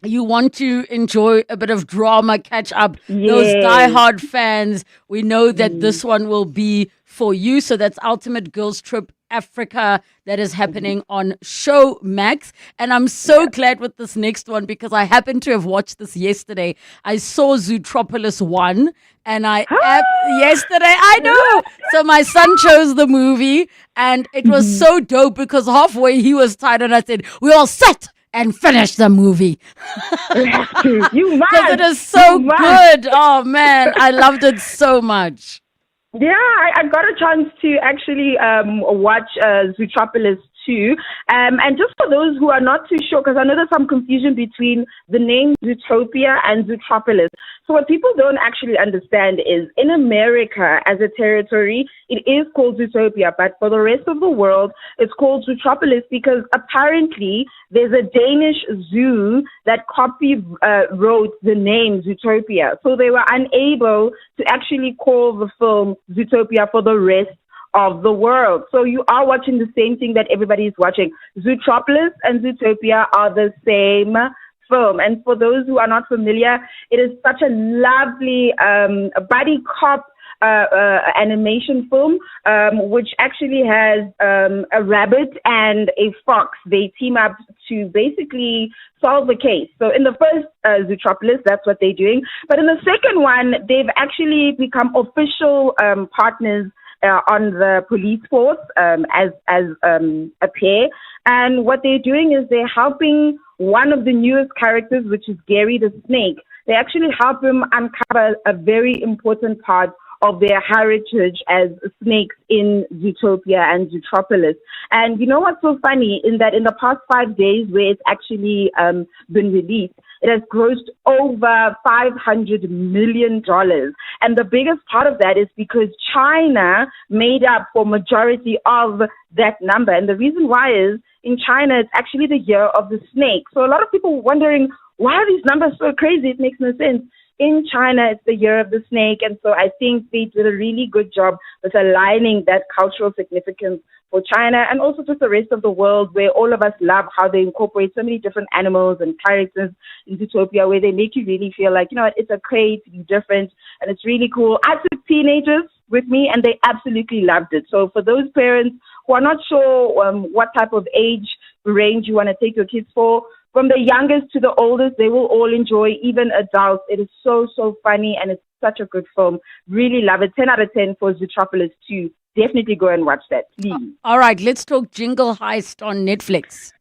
you want to enjoy a bit of drama, catch up. Those diehard fans, we know that this one will be for you. So that's Ultimate Girls Trip Africa that is happening on Show Max. And I'm so glad with this next one because I happened to have watched this yesterday. I saw Zootropolis 1 and yesterday, I know. So my son chose the movie and it was so dope because halfway he was tired and I said, we all set and finish the movie. You must. Because it is so good. Oh man, I loved it so much. Yeah, I got a chance to actually watch Zootropolis 2. And just for those who are not too sure, because I know there's some confusion between the name Zootopia and Zootropolis. So what people don't actually understand is in America as a territory, it is called Zootopia, but for the rest of the world, it's called Zootropolis because apparently there's a Danish zoo that wrote the name Zootopia. So they were unable to actually call the film Zootopia for the rest of the world. So you are watching the same thing that everybody is watching. Zootropolis and Zootopia are the same film. And for those who are not familiar, it is such a lovely buddy cop animation film, which actually has a rabbit and a fox. They team up to basically solve a case. So in the first Zootropolis, that's what they're doing. But in the second one, they've actually become official partners on the police force as a pair. And what they're doing is they're helping one of the newest characters, which is Gary the Snake. They actually help him uncover a very important part of their heritage as snakes in Zootopia and Zootropolis. And you know what's so funny in that in the past 5 days where it's actually been released, it has grossed over $500 million. And the biggest part of that is because China made up for majority of that number. And the reason why is in China, it's actually the year of the snake. So a lot of people were wondering, why are these numbers so crazy? It makes no sense. In China, it's the year of the snake. And so I think they did a really good job with aligning that cultural significance for China and also just the rest of the world where all of us love how they incorporate so many different animals and characters in Zootopia where they make you really feel like, you know what, it's okay to be different and it's really cool. I took teenagers with me and they absolutely loved it. So for those parents who are not sure what type of age range you want to take your kids for, from the youngest to the oldest, they will all enjoy, even adults. It is so funny and it's such a good film. Really love it. 10 out of 10 for Zootropolis 2. Definitely go and watch that, please. All right, let's talk Jingle Heist on Netflix.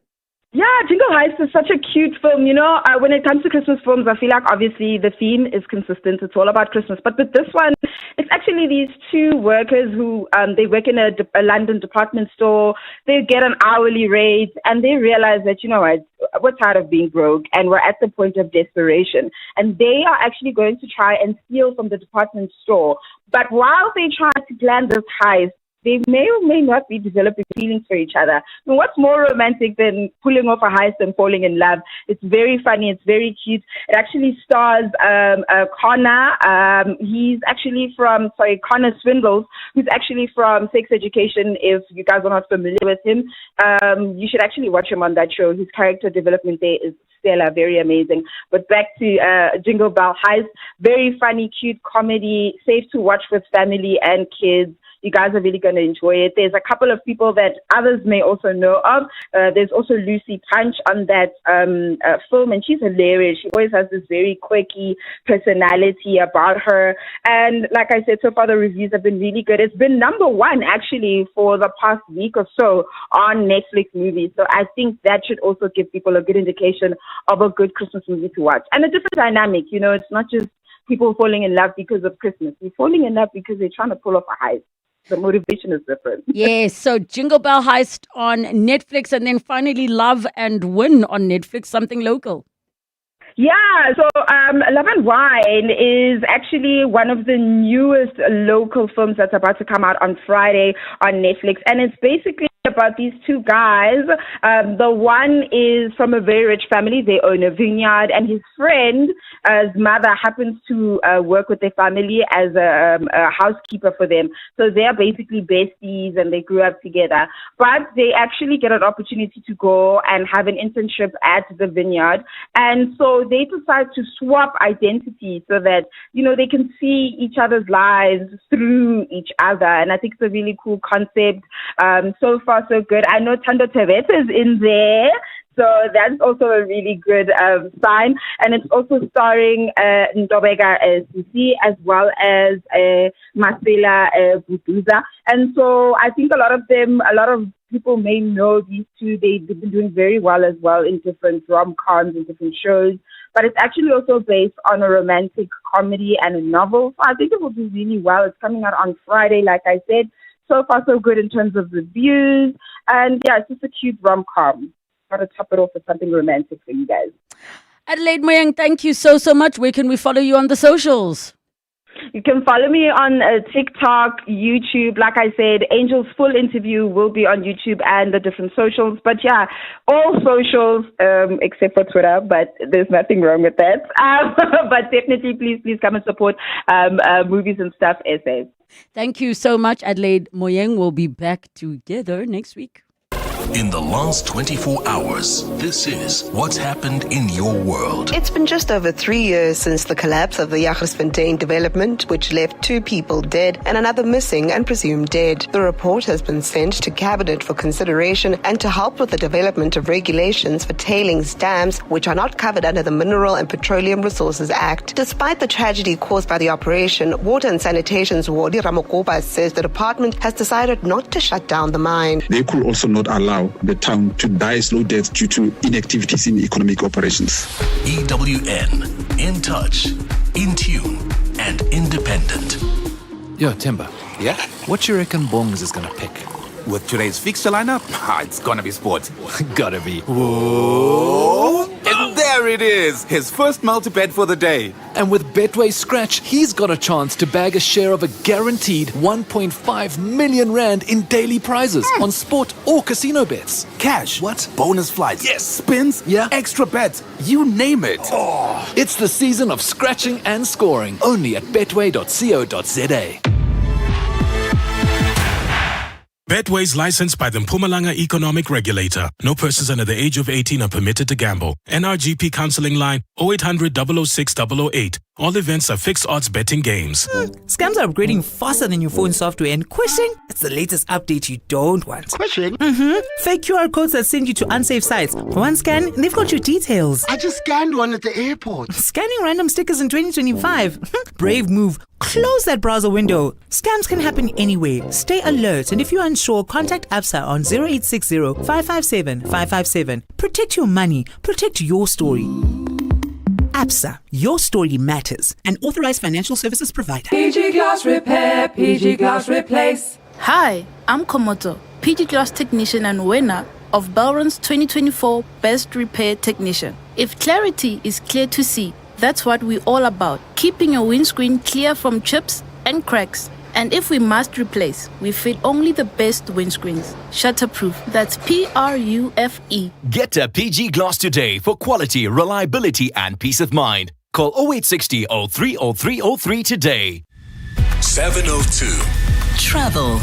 Yeah, Jingle Heist is such a cute film. You know, when it comes to Christmas films, I feel like obviously the theme is consistent. It's all about Christmas. But with this one, it's actually these two workers who they work in a London department store. They get an hourly rate and they realize that, you know what, we're tired of being broke and we're at the point of desperation. And they are actually going to try and steal from the department store. But while they try to plan this heist, they may or may not be developing feelings for each other. And what's more romantic than pulling off a heist and falling in love? It's very funny. It's very cute. It actually stars Connor. He's actually from, Connor Swindles, who's actually from Sex Education. If you guys are not familiar with him, you should actually watch him on that show. His character development there is stellar, very amazing. But back to Jingle Bell Heist. Very funny, cute comedy, safe to watch with family and kids. You guys are really going to enjoy it. There's a couple of people that others may also know of. There's also Lucy Punch on that film, and she's hilarious. She always has this very quirky personality about her. And like I said, so far the reviews have been really good. It's been number one actually for the past week or so on Netflix movies. So I think that should also give people a good indication of a good Christmas movie to watch. And a different dynamic, you know, it's not just people falling in love because of Christmas. We're falling in love because they're trying to pull off a heist. The motivation is different. Yes, so Jingle Bell Heist on Netflix, and then finally Love and Win on Netflix, something local. Yeah, so Love and Wine is actually one of the newest local films that's about to come out on Friday on Netflix. And it's basically about these two guys. The one is from a very rich family. They own a vineyard, and his friend's mother happens to work with their family as a housekeeper for them. So they're basically besties, and they grew up together. But they actually get an opportunity to go and have an internship at the vineyard. And so they decide to swap identity so that, you know, they can see each other's lives through each other. And I think it's a really cool concept. So far, so good. I know Thando Tebet is in there. So that's also a really good sign. And it's also starring Ndobeka Sisi as well as Masela Buduza. And so I think a lot of people may know these two. They've been doing very well as well in different rom-coms and different shows. But it's actually also based on a romantic comedy and a novel. So I think it will do really well. It's coming out on Friday, like I said. So far, so good in terms of reviews. And yeah, it's just a cute rom-com. Got to top it off with something romantic for you guys. Adelaide Moyang, thank you so much. Where can we follow you on the socials? You can follow me on TikTok, YouTube. Like I said, Angel's full interview will be on YouTube and the different socials. But yeah, all socials except for Twitter, but there's nothing wrong with that. But definitely, please come and support Movies and Stuff essays. Thank you so much, Adelaide Moyang. We'll be back together next week. In the last 24 hours, this is what's happened in your world. It's been just over 3 years since the collapse of the Jagersfontein development, which left 2 people dead and another missing and presumed dead. The report has been sent to Cabinet for consideration and to help with the development of regulations for tailings dams, which are not covered under the Mineral and Petroleum Resources Act. Despite the tragedy caused by the operation, Water and Sanitation's Wadi Ramokopa says the department has decided not to shut down the mine. They could also not allow the town to die slow deaths due to inactivities in economic operations. EWN, in touch, in tune, and independent. Yo, Timber. Yeah? What you reckon Bongs is gonna pick? With today's fixture lineup, it's gonna be sports. Gotta be. Whoa! And there it is, his first multi-bet for the day. And with Betway Scratch, he's got a chance to bag a share of a guaranteed 1.5 million rand in daily prizes on sport or casino bets. Cash. What? Bonus flights. Yes. Spins. Yeah. Extra bets. You name it. Oh. It's the season of scratching and scoring. Only at betway.co.za. Betway is licensed by the Mpumalanga Economic Regulator. No persons under the age of 18 are permitted to gamble. NRGP counseling line 0800 006 008. All events are fixed odds betting games. Scams are upgrading faster than your phone software, and Quishing, it's the latest update you don't want. Quishing? Fake QR codes that send you to unsafe sites. For one scan, they've got your details. I just scanned one at the airport. Scanning random stickers in 2025. Brave move. Close that browser window. Scams can happen anywhere. Stay alert, and if you're unsure, contact ABSA on 0860 557 557. Protect your money. Protect your story. ABSA, your story matters. An authorized financial services provider. PG Glass Repair, PG Glass Replace. Hi, I'm Komoto, PG Glass Technician and winner of Belron's 2024 Best Repair Technician. If clarity is clear to see, that's what we're all about. Keeping your windscreen clear from chips and cracks. And if we must replace, we fit only the best windscreens. Shutterproof. That's PRUFE. Get a PG Glass today for quality, reliability, and peace of mind. Call 0860 030303 today. 702. Travel.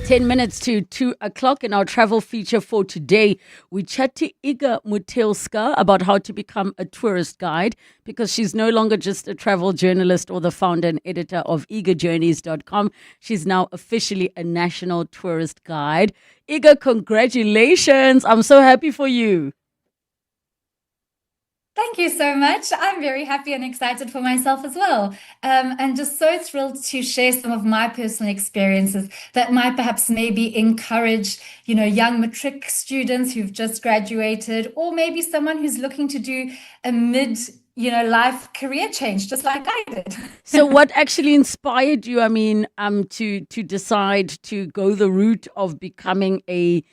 10 minutes to 2 o'clock in our travel feature for today. We chat to Iga Mutelska about how to become a tourist guide, because she's no longer just a travel journalist or the founder and editor of eagerjourneys.com. She's now officially a national tourist guide. Iga, congratulations. I'm so happy for you. Thank you so much. I'm very happy and excited for myself as well. And just so thrilled to share some of my personal experiences that might perhaps maybe encourage, young matric students who've just graduated, or maybe someone who's looking to do a life career change, just like I did. So what actually inspired you, to decide to go the route of becoming a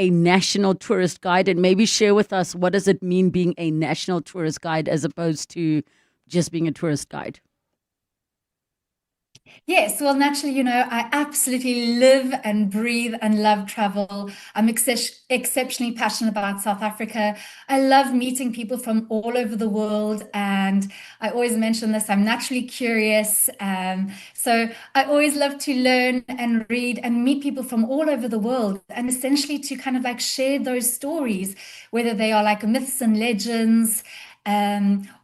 national tourist guide, and maybe share with us, what does it mean being a national tourist guide as opposed to just being a tourist guide? Yes, well, naturally, I absolutely live and breathe and love travel. I'm exceptionally passionate about South Africa. I love meeting people from all over the world. And I always mention this, I'm naturally curious. So I always love to learn and read and meet people from all over the world, and essentially to kind of like share those stories, whether they are like myths and legends,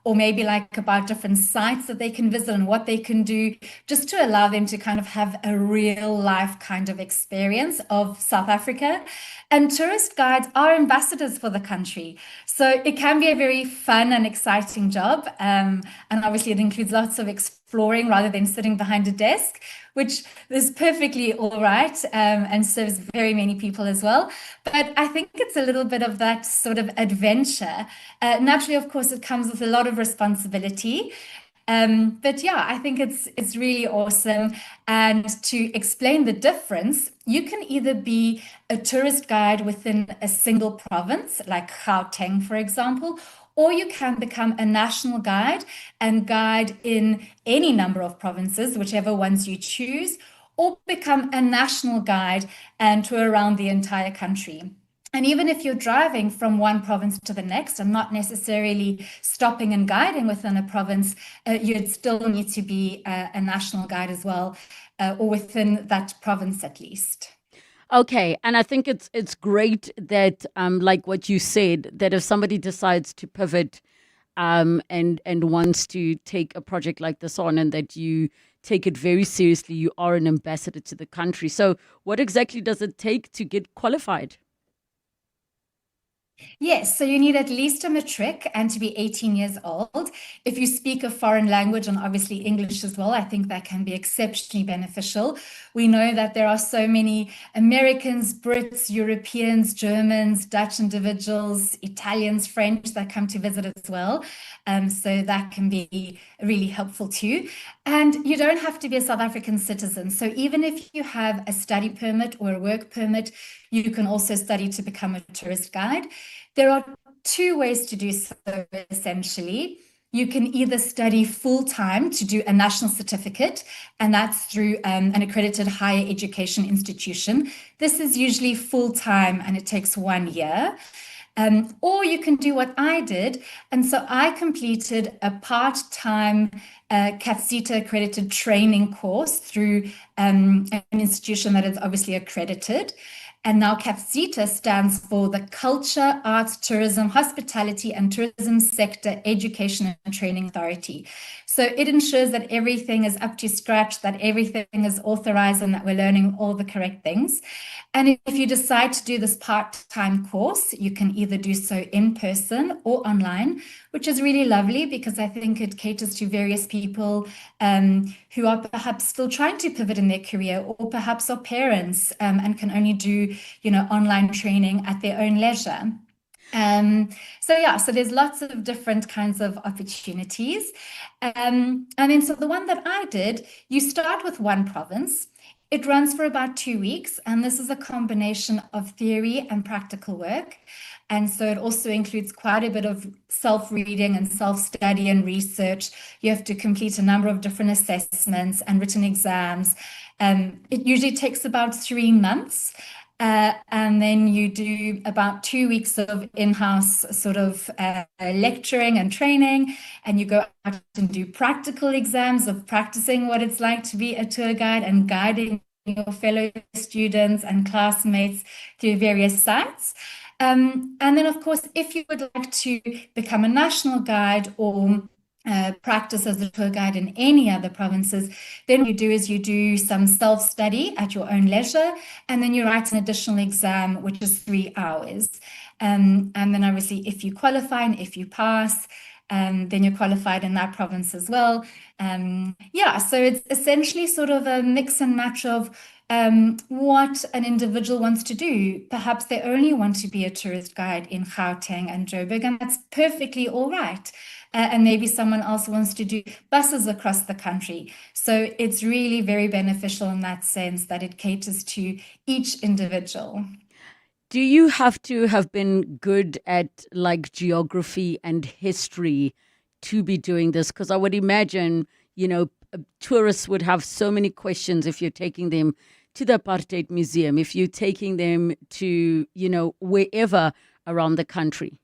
or maybe like about different sites that they can visit and what they can do, just to allow them to kind of have a real life kind of experience of South Africa. And tourist guides are ambassadors for the country. So it can be a very fun and exciting job. And obviously it includes lots of exploring rather than sitting behind a desk, which is perfectly all right, and serves very many people as well. But I think it's a little bit of that sort of adventure. Naturally, of course, it comes with a lot of responsibility. But yeah, I think it's really awesome. And to explain the difference, you can either be a tourist guide within a single province, like Gauteng, for example, or you can become a national guide and guide in any number of provinces, whichever ones you choose, or become a national guide and tour around the entire country. And even if you're driving from one province to the next and not necessarily stopping and guiding within a province, you'd still need to be a national guide as well, or within that province at least. Okay, and I think it's great that, like what you said, that if somebody decides to pivot and wants to take a project like this on, and that you take it very seriously, you are an ambassador to the country. So what exactly does it take to get qualified? Yes, so you need at least a matric and to be 18 years old. If you speak a foreign language, and obviously English as well, I think that can be exceptionally beneficial. We know that there are so many Americans, Brits, Europeans, Germans, Dutch individuals, Italians, French that come to visit as well. So that can be really helpful too. And you don't have to be a South African citizen. So even if you have a study permit or a work permit, you can also study to become a tourist guide. There are two ways to do so, essentially. You can either study full-time to do a national certificate, and that's through an accredited higher education institution. This is usually full-time and it takes 1 year. Or you can do what I did. And so I completed a part-time CAFCITA accredited training course through an institution that is obviously accredited. And now CAFCITA stands for the Culture, Arts, Tourism, Hospitality and Tourism Sector Education and Training Authority. So it ensures that everything is up to scratch, that everything is authorized, and that we're learning all the correct things. And if you decide to do this part-time course, you can either do so in person or online, which is really lovely because I think it caters to various people who are perhaps still trying to pivot in their career, or perhaps are parents and can only do, online training at their own leisure. So there's lots of different kinds of opportunities. And then so the one that I did, you start with one province. It runs for about 2 weeks, and this is a combination of theory and practical work. And so it also includes quite a bit of self-reading and self-study and research. You have to complete a number of different assessments and written exams. It usually takes about 3 months. And then you do about 2 weeks of in-house sort of lecturing and training, and you go out and do practical exams of practicing what it's like to be a tour guide and guiding your fellow students and classmates through various sites. And then, of course, if you would like to become a national guide or practice as a tour guide in any other provinces, then what you do is you do some self-study at your own leisure, and then you write an additional exam, which is 3 hours. And then obviously, if you qualify and if you pass, then you're qualified in that province as well. So it's essentially sort of a mix and match of what an individual wants to do. Perhaps they only want to be a tourist guide in Gauteng and Joburg, and that's perfectly all right. And maybe someone else wants to do buses across the country. So it's really very beneficial in that sense that it caters to each individual. Do you have to have been good at like geography and history to be doing this? Because I would imagine, tourists would have so many questions if you're taking them to the Apartheid Museum, if you're taking them to, wherever around the country.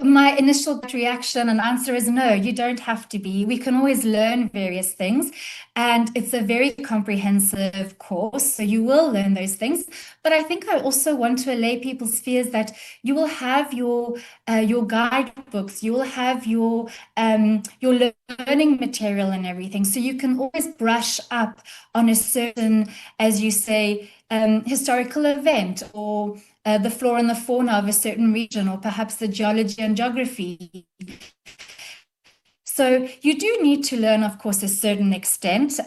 My initial reaction and answer is no, you don't have to be. We can always learn various things, and it's a very comprehensive course, so you will learn those things. But I think I also want to allay people's fears that you will have your guidebooks, you will have your learning material and everything, so you can always brush up on a certain, as you say, historical event or the flora and the fauna of a certain region, or perhaps the geology and geography. So you do need to learn, of course, a certain extent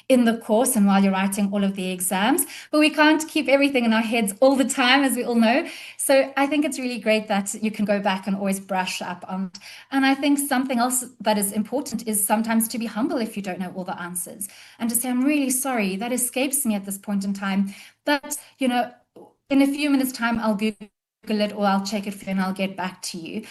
in the course and while you're writing all of the exams, but we can't keep everything in our heads all the time, as we all know. So I think it's really great that you can go back and always brush up on. And I think something else that is important is sometimes to be humble if you don't know all the answers, and to say, I'm really sorry, that escapes me at this point in time. But, in a few minutes' time, I'll Google it or I'll check it for you and I'll get back to you.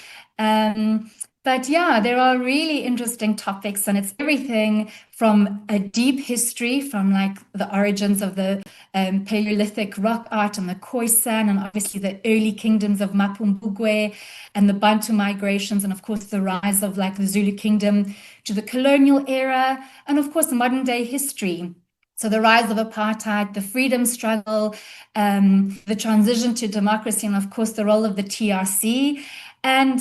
But yeah, there are really interesting topics, and it's everything from a deep history, from like the origins of the Paleolithic rock art and the Khoisan, and obviously the early kingdoms of Mapumbugwe and the Bantu migrations, and of course the rise of like the Zulu kingdom, to the colonial era, and of course modern day history. So the rise of apartheid, the freedom struggle, the transition to democracy, and of course the role of the TRC, and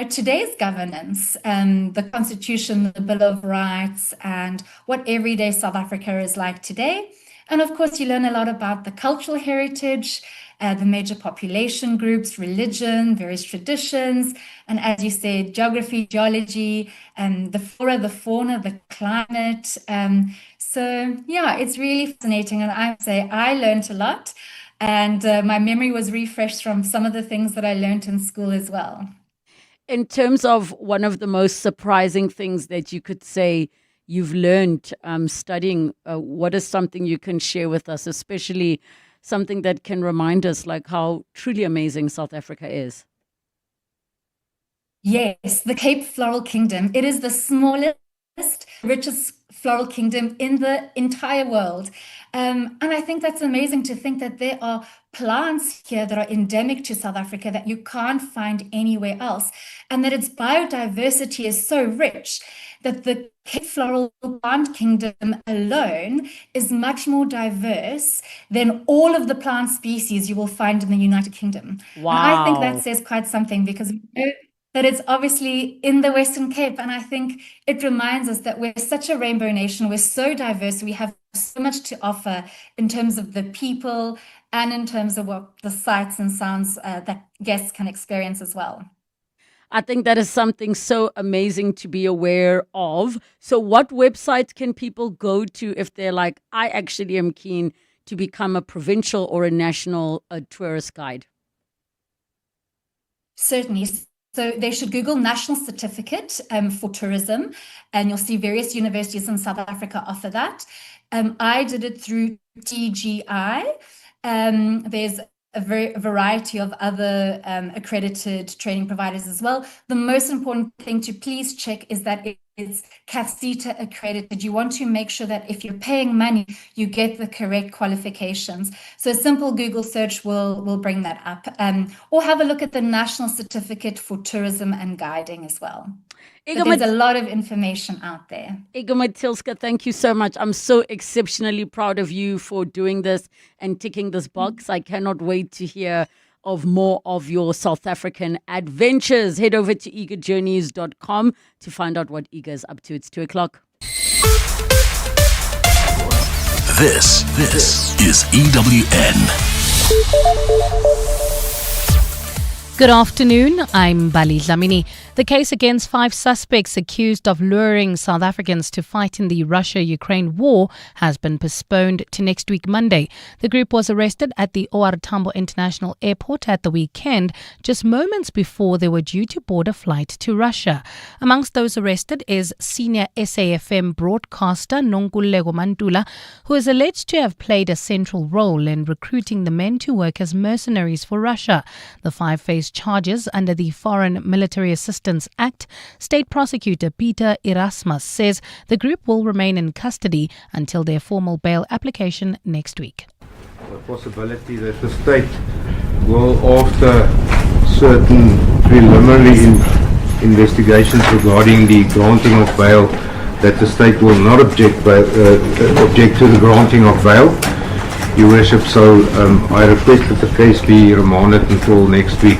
today's governance, the Constitution, the Bill of Rights, and what everyday South Africa is like today. And of course, you learn a lot about the cultural heritage, the major population groups, religion, various traditions, and as you said, geography, geology, and the flora, the fauna, the climate. So yeah, it's really fascinating, and I say I learned a lot, and my memory was refreshed from some of the things that I learned in school as well. In terms of one of the most surprising things that you could say you've learned studying, what is something you can share with us, especially something that can remind us like how truly amazing South Africa is? Yes, the Cape Floral Kingdom. It is the smallest, richest floral kingdom in the entire world. And I think that's amazing to think that there are plants here that are endemic to South Africa that you can't find anywhere else, and that its biodiversity is so rich that the Cape Floral Plant Kingdom alone is much more diverse than all of the plant species you will find in the United Kingdom. Wow. And I think that says quite something, because we know that it's obviously in the Western Cape. And I think it reminds us that we're such a rainbow nation. We're so diverse. We have so much to offer in terms of the people and in terms of what the sights and sounds that guests can experience as well. I think that is something so amazing to be aware of. So what websites can people go to if they're like, I actually am keen to become a provincial or a national tourist guide? Certainly. So they should Google National Certificate for Tourism, and you'll see various universities in South Africa offer that. I did it through TGI. There's a variety of other accredited training providers as well. The most important thing to please check is that it it's CAFCETA accredited. You want to make sure that if you're paying money, you get the correct qualifications. So a simple Google search will bring that up. Or have a look at the National Certificate for Tourism and Guiding as well. So there's a lot of information out there. Iga Matilska, thank you so much. I'm so exceptionally proud of you for doing this and ticking this box. I cannot wait to hear of more of your South African adventures. Head over to eagerjourneys.com to find out what Iga is up to. It's 2:00. This is EWN. Good afternoon, I'm Bali Dlamini. The case against 5 suspects accused of luring South Africans to fight in the Russia-Ukraine war has been postponed to next week Monday. The group was arrested at the OR Tambo International Airport at the weekend, just moments before they were due to board a flight to Russia. Amongst those arrested is senior SAFM broadcaster Nonkululeko Mantula, who is alleged to have played a central role in recruiting the men to work as mercenaries for Russia. The 5 face charges under the Foreign Military Assistance Act. State Prosecutor Peter Erasmus says the group will remain in custody until their formal bail application next week. The possibility that the state will, after certain preliminary investigations regarding the granting of bail, that the state will not object to the granting of bail. Your Worship, so I request that the case be remanded until next week.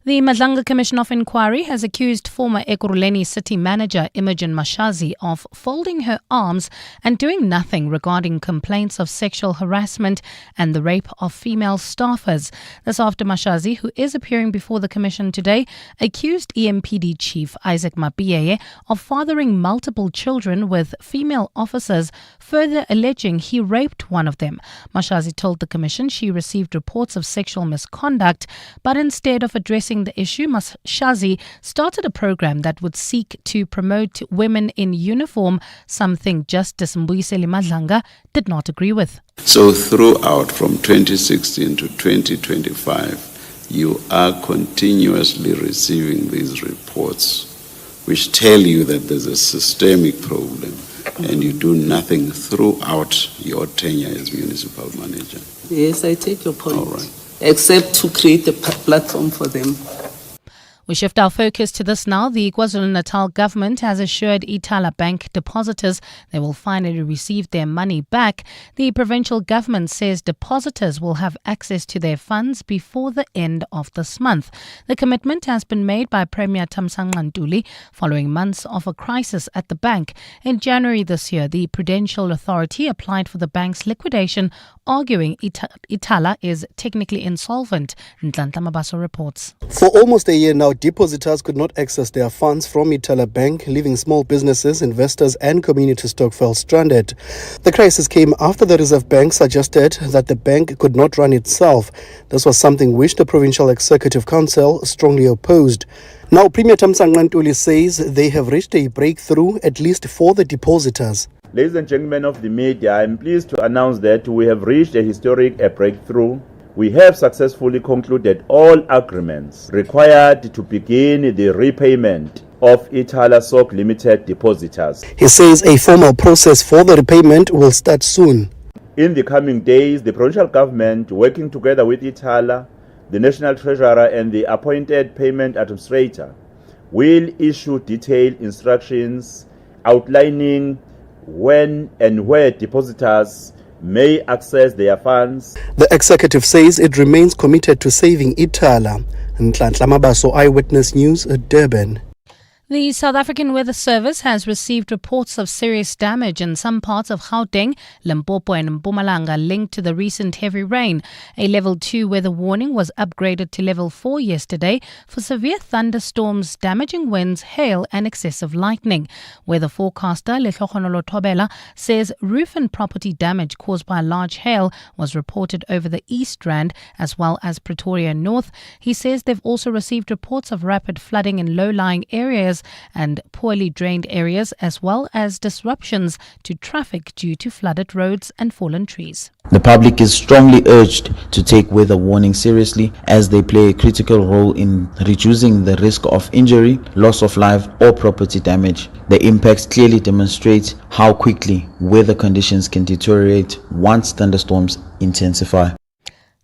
The Madlanga Commission of Inquiry has accused former Ekurhuleni city manager Imogen Mashazi of folding her arms and doing nothing regarding complaints of sexual harassment and the rape of female staffers. This after Mashazi, who is appearing before the commission today, accused EMPD Chief Isaac Mabotja of fathering multiple children with female officers, further alleging he raped one of them. Mashazi told the commission she received reports of sexual misconduct, but instead of addressing the issue, Mashazi started a program that would seek to promote women in uniform, something Justice Mbuyiseli Madlanga did not agree with. So throughout from 2016 to 2025, you are continuously receiving these reports which tell you that there's a systemic problem and you do nothing throughout your tenure as municipal manager. Yes, I take your point. All right. Except to create a platform for them. We shift our focus to this now. The KwaZulu-Natal government has assured Ithala Bank depositors they will finally receive their money back. The provincial government says depositors will have access to their funds before the end of this month. The commitment has been made by Premier Thamsanqa Ntuli following months of a crisis at the bank. In January this year, the Prudential Authority applied for the bank's liquidation, arguing Ithala is technically insolvent. Nhlanhla Mabaso reports. For almost a year now, depositors could not access their funds from Ithala Bank, leaving small businesses, investors and community stockfell stranded. The crisis came after the Reserve Bank suggested that the bank could not run itself. This was something which the Provincial Executive Council strongly opposed. Now, Premier Thamsanqa Ntuli says they have reached a breakthrough, at least for the depositors. Ladies and gentlemen of the media, I'm pleased to announce that we have reached a historic breakthrough. We have successfully concluded all agreements required to begin the repayment of Ithala Soc Limited depositors. He says a formal process for the repayment will start soon. In the coming days, the provincial government, working together with Ithala, the National Treasurer and the appointed payment administrator, will issue detailed instructions outlining when and where depositors may access their funds. The executive says it remains committed to saving Ithala. Nhlanhla Mabaso, Eyewitness News, Durban. The South African Weather Service has received reports of serious damage in some parts of Gauteng, Limpopo and Mpumalanga linked to the recent heavy rain. A level 2 weather warning was upgraded to level 4 yesterday for severe thunderstorms, damaging winds, hail and excessive lightning. Weather forecaster Lehlohonolo Thobela says roof and property damage caused by large hail was reported over the East Rand as well as Pretoria North. He says they've also received reports of rapid flooding in low-lying areas bridges and poorly drained areas, as well as disruptions to traffic due to flooded roads and fallen trees. The public is strongly urged to take weather warnings seriously, as they play a critical role in reducing the risk of injury, loss of life, or property damage. The impacts clearly demonstrate how quickly weather conditions can deteriorate once thunderstorms intensify.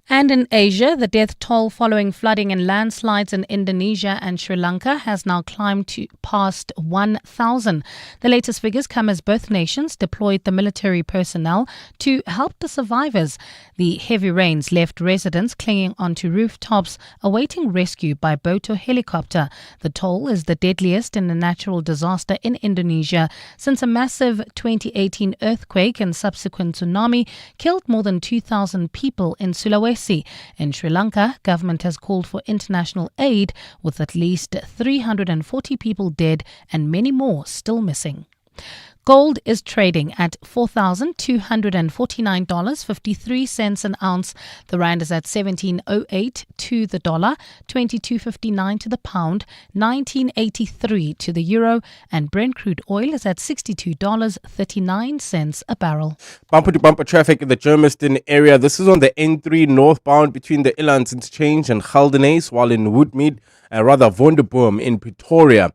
And in Asia, the death toll following flooding and landslides in Indonesia and Sri Lanka has now climbed to past 1,000. The latest figures come as both nations deployed the military personnel to help the survivors. The heavy rains left residents clinging onto rooftops, awaiting rescue by boat or helicopter. The toll is the deadliest in a natural disaster in Indonesia since a massive 2018 earthquake and subsequent tsunami killed more than 2,000 people in Sulawesi. In Sri Lanka, government has called for international aid, with at least 340 people dead and many more still missing. Gold is trading at $4,249.53 an ounce. The rand is at 17.08 to the dollar, 22.59 to the pound, 19.83 to the euro, and Brent crude oil is at $62.39 a barrel. Bumper-to-bumper traffic in the Germiston area. This is on the N3 northbound between the Ilands Interchange and Geldenhuys, while in Woodmead, Vonderboom in Pretoria.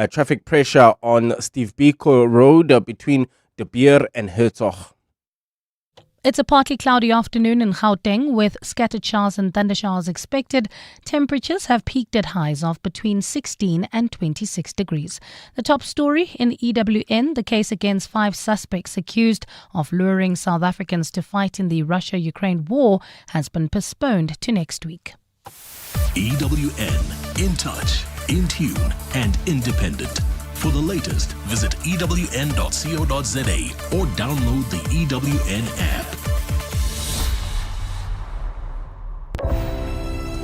Traffic pressure on Steve Biko Road between De Beer and Hertog. It's a partly cloudy afternoon in Gauteng with scattered showers and thundershowers expected. Temperatures have peaked at highs of between 16 and 26 degrees. The top story in EWN, the case against 5 suspects accused of luring South Africans to fight in the Russia-Ukraine war, has been postponed to next week. EWN, in touch, in tune, and independent. For the latest, visit ewn.co.za or download the EWN app.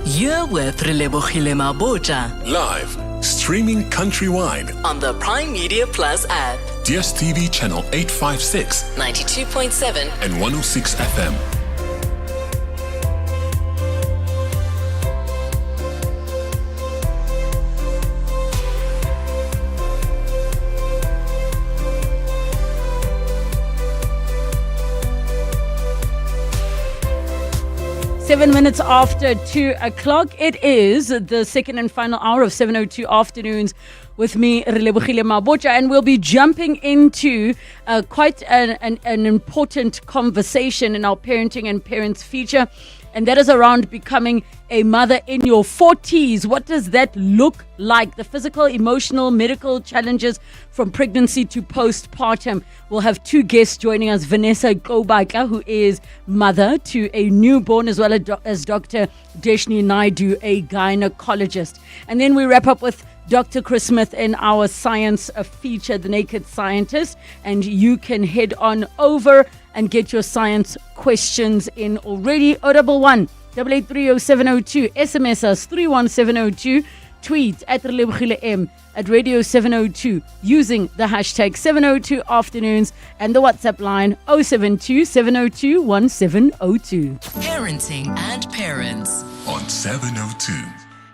You're with Relebogile Mabotja. Live, streaming countrywide On the Prime Media Plus app. DSTV channel 856, 92.7 and 106 FM. Seven minutes after 2 o'clock, it is the second and final hour of 7:02 afternoons with me, Relebogile Mabotja, and we'll be jumping into quite an important conversation in our parenting and parents feature, and that is around becoming a mother in your 40s. What does that look like? The physical, emotional, medical challenges from pregnancy to postpartum. We'll have 2 guests joining us, Vanessa Kobaka, who is mother to a newborn, as well as Dr. Deshni Naidu, a gynecologist. And then we wrap up with Dr. Chris Smith in our science feature, The Naked Scientist. And you can head on over and get your science questions in already. 011 8830702, SMS us 31702, tweet at Relebogile M, at Radio 702 using the hashtag 702 afternoons, and the WhatsApp line 072 702 1702. Parenting and Parents on 702.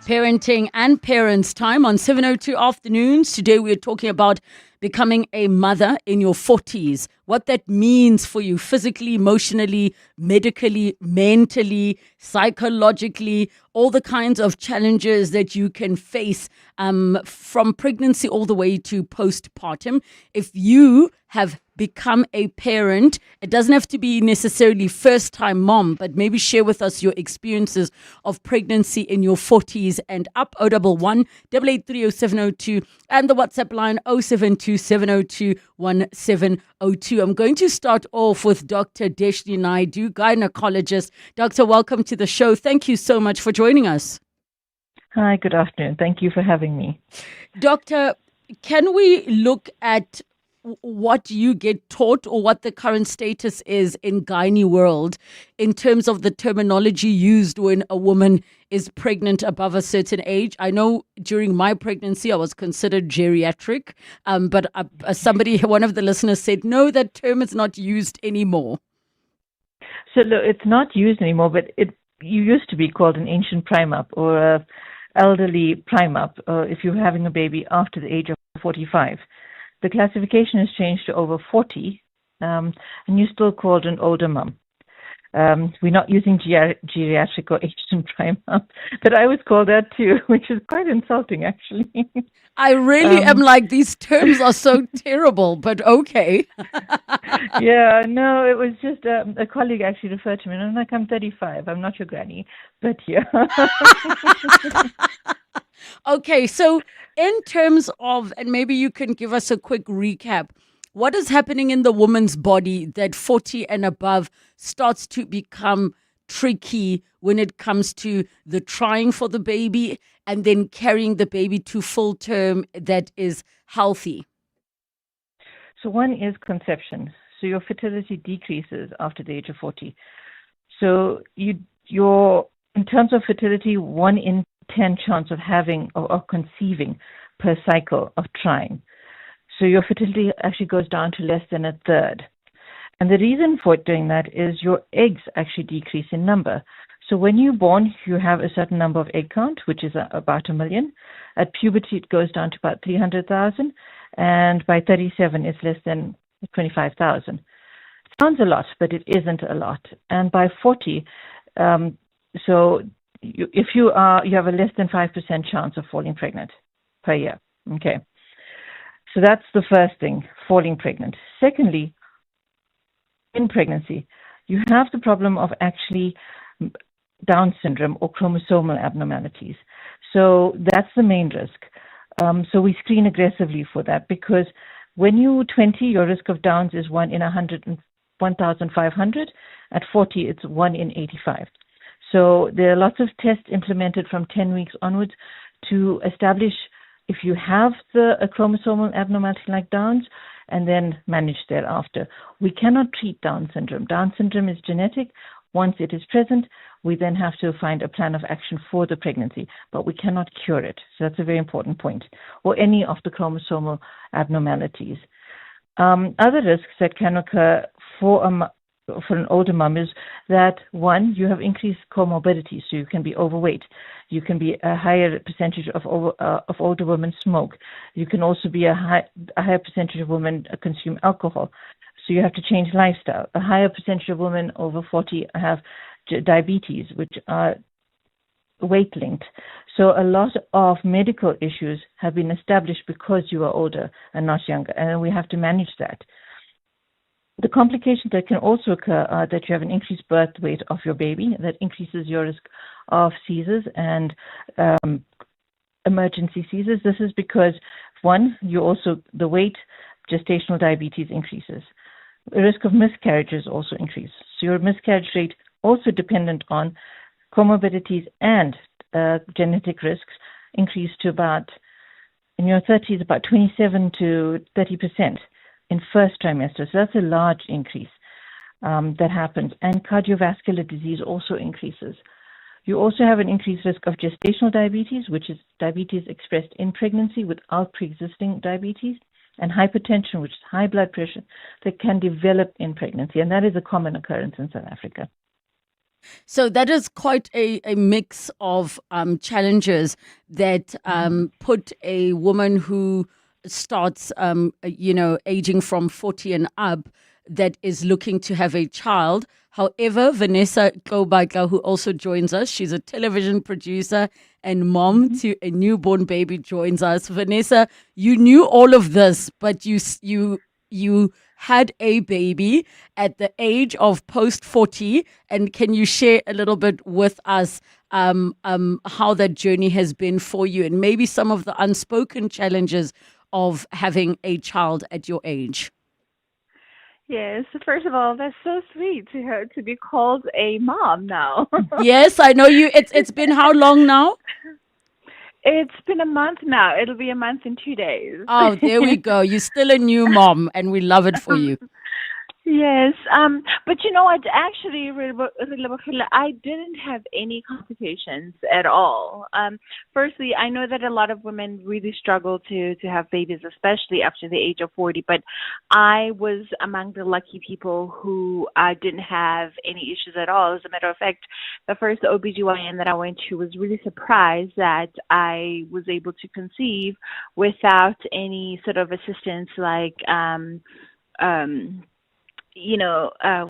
Parenting and Parents time on 702 afternoons. Today we're talking about becoming a mother in your 40s, what that means for you physically, emotionally, medically, mentally, psychologically, all the kinds of challenges that you can face from pregnancy all the way to postpartum. If you have become a parent, it doesn't have to be necessarily first-time mom, but maybe share with us your experiences of pregnancy in your 40s and up. 011 8830702 and the WhatsApp line 072 702 1702. I'm going to start off with Dr. Deshni Naidu, gynecologist. Doctor, welcome to the show. Thank you so much for joining us. Hi, good afternoon. Thank you for having me. Doctor, can we look at what you get taught or what the current status is in gynae world in terms of the terminology used when a woman is pregnant above a certain age? I know during my pregnancy I was considered geriatric, but one of the listeners said, no, that term is not used anymore. So look, it's not used anymore, but you used to be called an ancient primap or elderly prime up, if you're having a baby after the age of 45. The classification has changed to over 40, and you're still called an older mum. We're not using geriatric or aged and prime up, but I was called that too, which is quite insulting, actually. I really am like, these terms are so terrible, but okay. Yeah, no, it was just a colleague actually referred to me, and I'm like, I'm 35, I'm not your granny, but yeah. Okay, so in terms of, and maybe you can give us a quick recap, what is happening in the woman's body that 40 and above starts to become tricky when it comes to the trying for the baby and then carrying the baby to full term that is healthy? So one is conception. So your fertility decreases after the age of 40. So your in terms of fertility, 1 in 10 chance of having or conceiving per cycle of trying. So your fertility actually goes down to less than a third. And the reason for it doing that is your eggs actually decrease in number. So when you're born, you have a certain number of egg count, which is about 1 million. At puberty, it goes down to about 300,000. And by 37, it's less than 25,000. Sounds a lot, but it isn't a lot. And by 40, if you have a less than 5% chance of falling pregnant per year. Okay. So that's the first thing, falling pregnant. Secondly, in pregnancy, you have the problem of actually Down syndrome or chromosomal abnormalities. So that's the main risk. So we screen aggressively for that, because when you're 20, your risk of Downs is 1 in 1,500. At 40, it's 1 in 85. So there are lots of tests implemented from 10 weeks onwards to establish if you have a chromosomal abnormality like Downs, and then manage thereafter. We cannot treat Down syndrome. Down syndrome is genetic. Once it is present, we then have to find a plan of action for the pregnancy, but we cannot cure it. So that's a very important point, or any of the chromosomal abnormalities. Other risks that can occur for an older mom is that, one, you have increased comorbidities, so you can be overweight. You can be a higher percentage of older women smoke. You can also be a higher percentage of women consume alcohol. So you have to change lifestyle. A higher percentage of women over 40 have diabetes, which are weight linked. So a lot of medical issues have been established because you are older and not younger, and we have to manage that. The complications that can also occur are that you have an increased birth weight of your baby. That increases your risk of seizures and emergency seizures. This is because, one, the weight, gestational diabetes increases. The risk of miscarriages also increases. So your miscarriage rate, also dependent on comorbidities and genetic risks, increase to about, in your 30s, about 27 to 30%. In first trimester. So that's a large increase that happens. And cardiovascular disease also increases. You also have an increased risk of gestational diabetes, which is diabetes expressed in pregnancy without pre-existing diabetes, and hypertension, which is high blood pressure that can develop in pregnancy. And that is a common occurrence in South Africa. So that is quite a mix of challenges that put a woman who starts, aging from 40 and up, that is looking to have a child. However, Vanessa Kobaka, who also joins us, she's a television producer and mom to a newborn baby, joins us. Vanessa, you knew all of this, but you had a baby at the age of post 40, and can you share a little bit with us how that journey has been for you, and maybe some of the unspoken challenges of having a child at your age? Yes, first of all, that's so sweet to be called a mom now. Yes, I know you. It's been how long now? It's been a month now. It'll be a month in 2 days. Oh, there we go. You're still a new mom, and we love it for you. Yes, but you know what? Actually, I didn't have any complications at all. Firstly, I know that a lot of women really struggle to have babies, especially after the age of 40. But I was among the lucky people who didn't have any issues at all. As a matter of fact, the first OBGYN that I went to was really surprised that I was able to conceive without any sort of assistance, like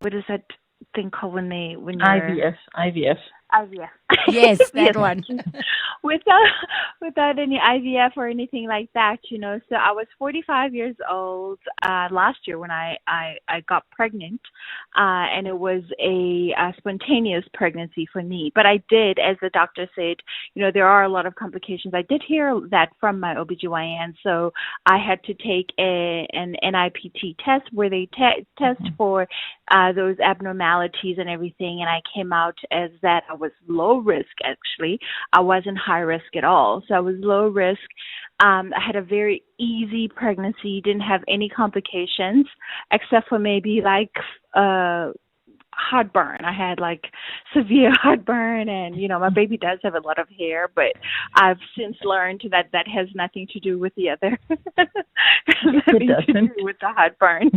what is that thing called when you're IVF. IVF. Yes, that Yes. one. Without any IVF or anything like that. So I was 45 years old last year when I got pregnant, and it was a spontaneous pregnancy for me. But I did, as the doctor said, there are a lot of complications. I did hear that from my OBGYN, so I had to take an NIPT test where they test for those abnormalities and everything, and I came out as that I was low risk. Actually, I wasn't high risk at all, so I was low risk. I had a very easy pregnancy, didn't have any complications except for maybe like heartburn. I had like severe heartburn, and my baby does have a lot of hair, but I've since learned that that has nothing to do with the other nothing to do with the heartburn.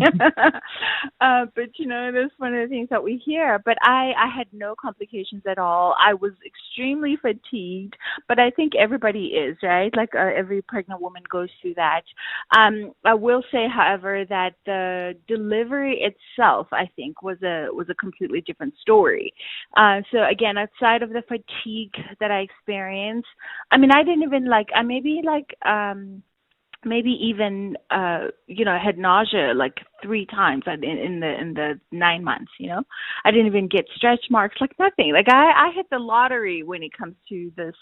But that's one of the things that we hear. But I had no complications at all. I was extremely fatigued, but I think everybody is, right? Like every pregnant woman goes through that. I will say, however, that the delivery itself, I think, was a completely different story. So again, outside of the fatigue that I experienced, I mean, I didn't even maybe even had nausea like 3 times in the 9 months. I didn't even get stretch marks, like nothing. Like I hit the lottery when it comes to this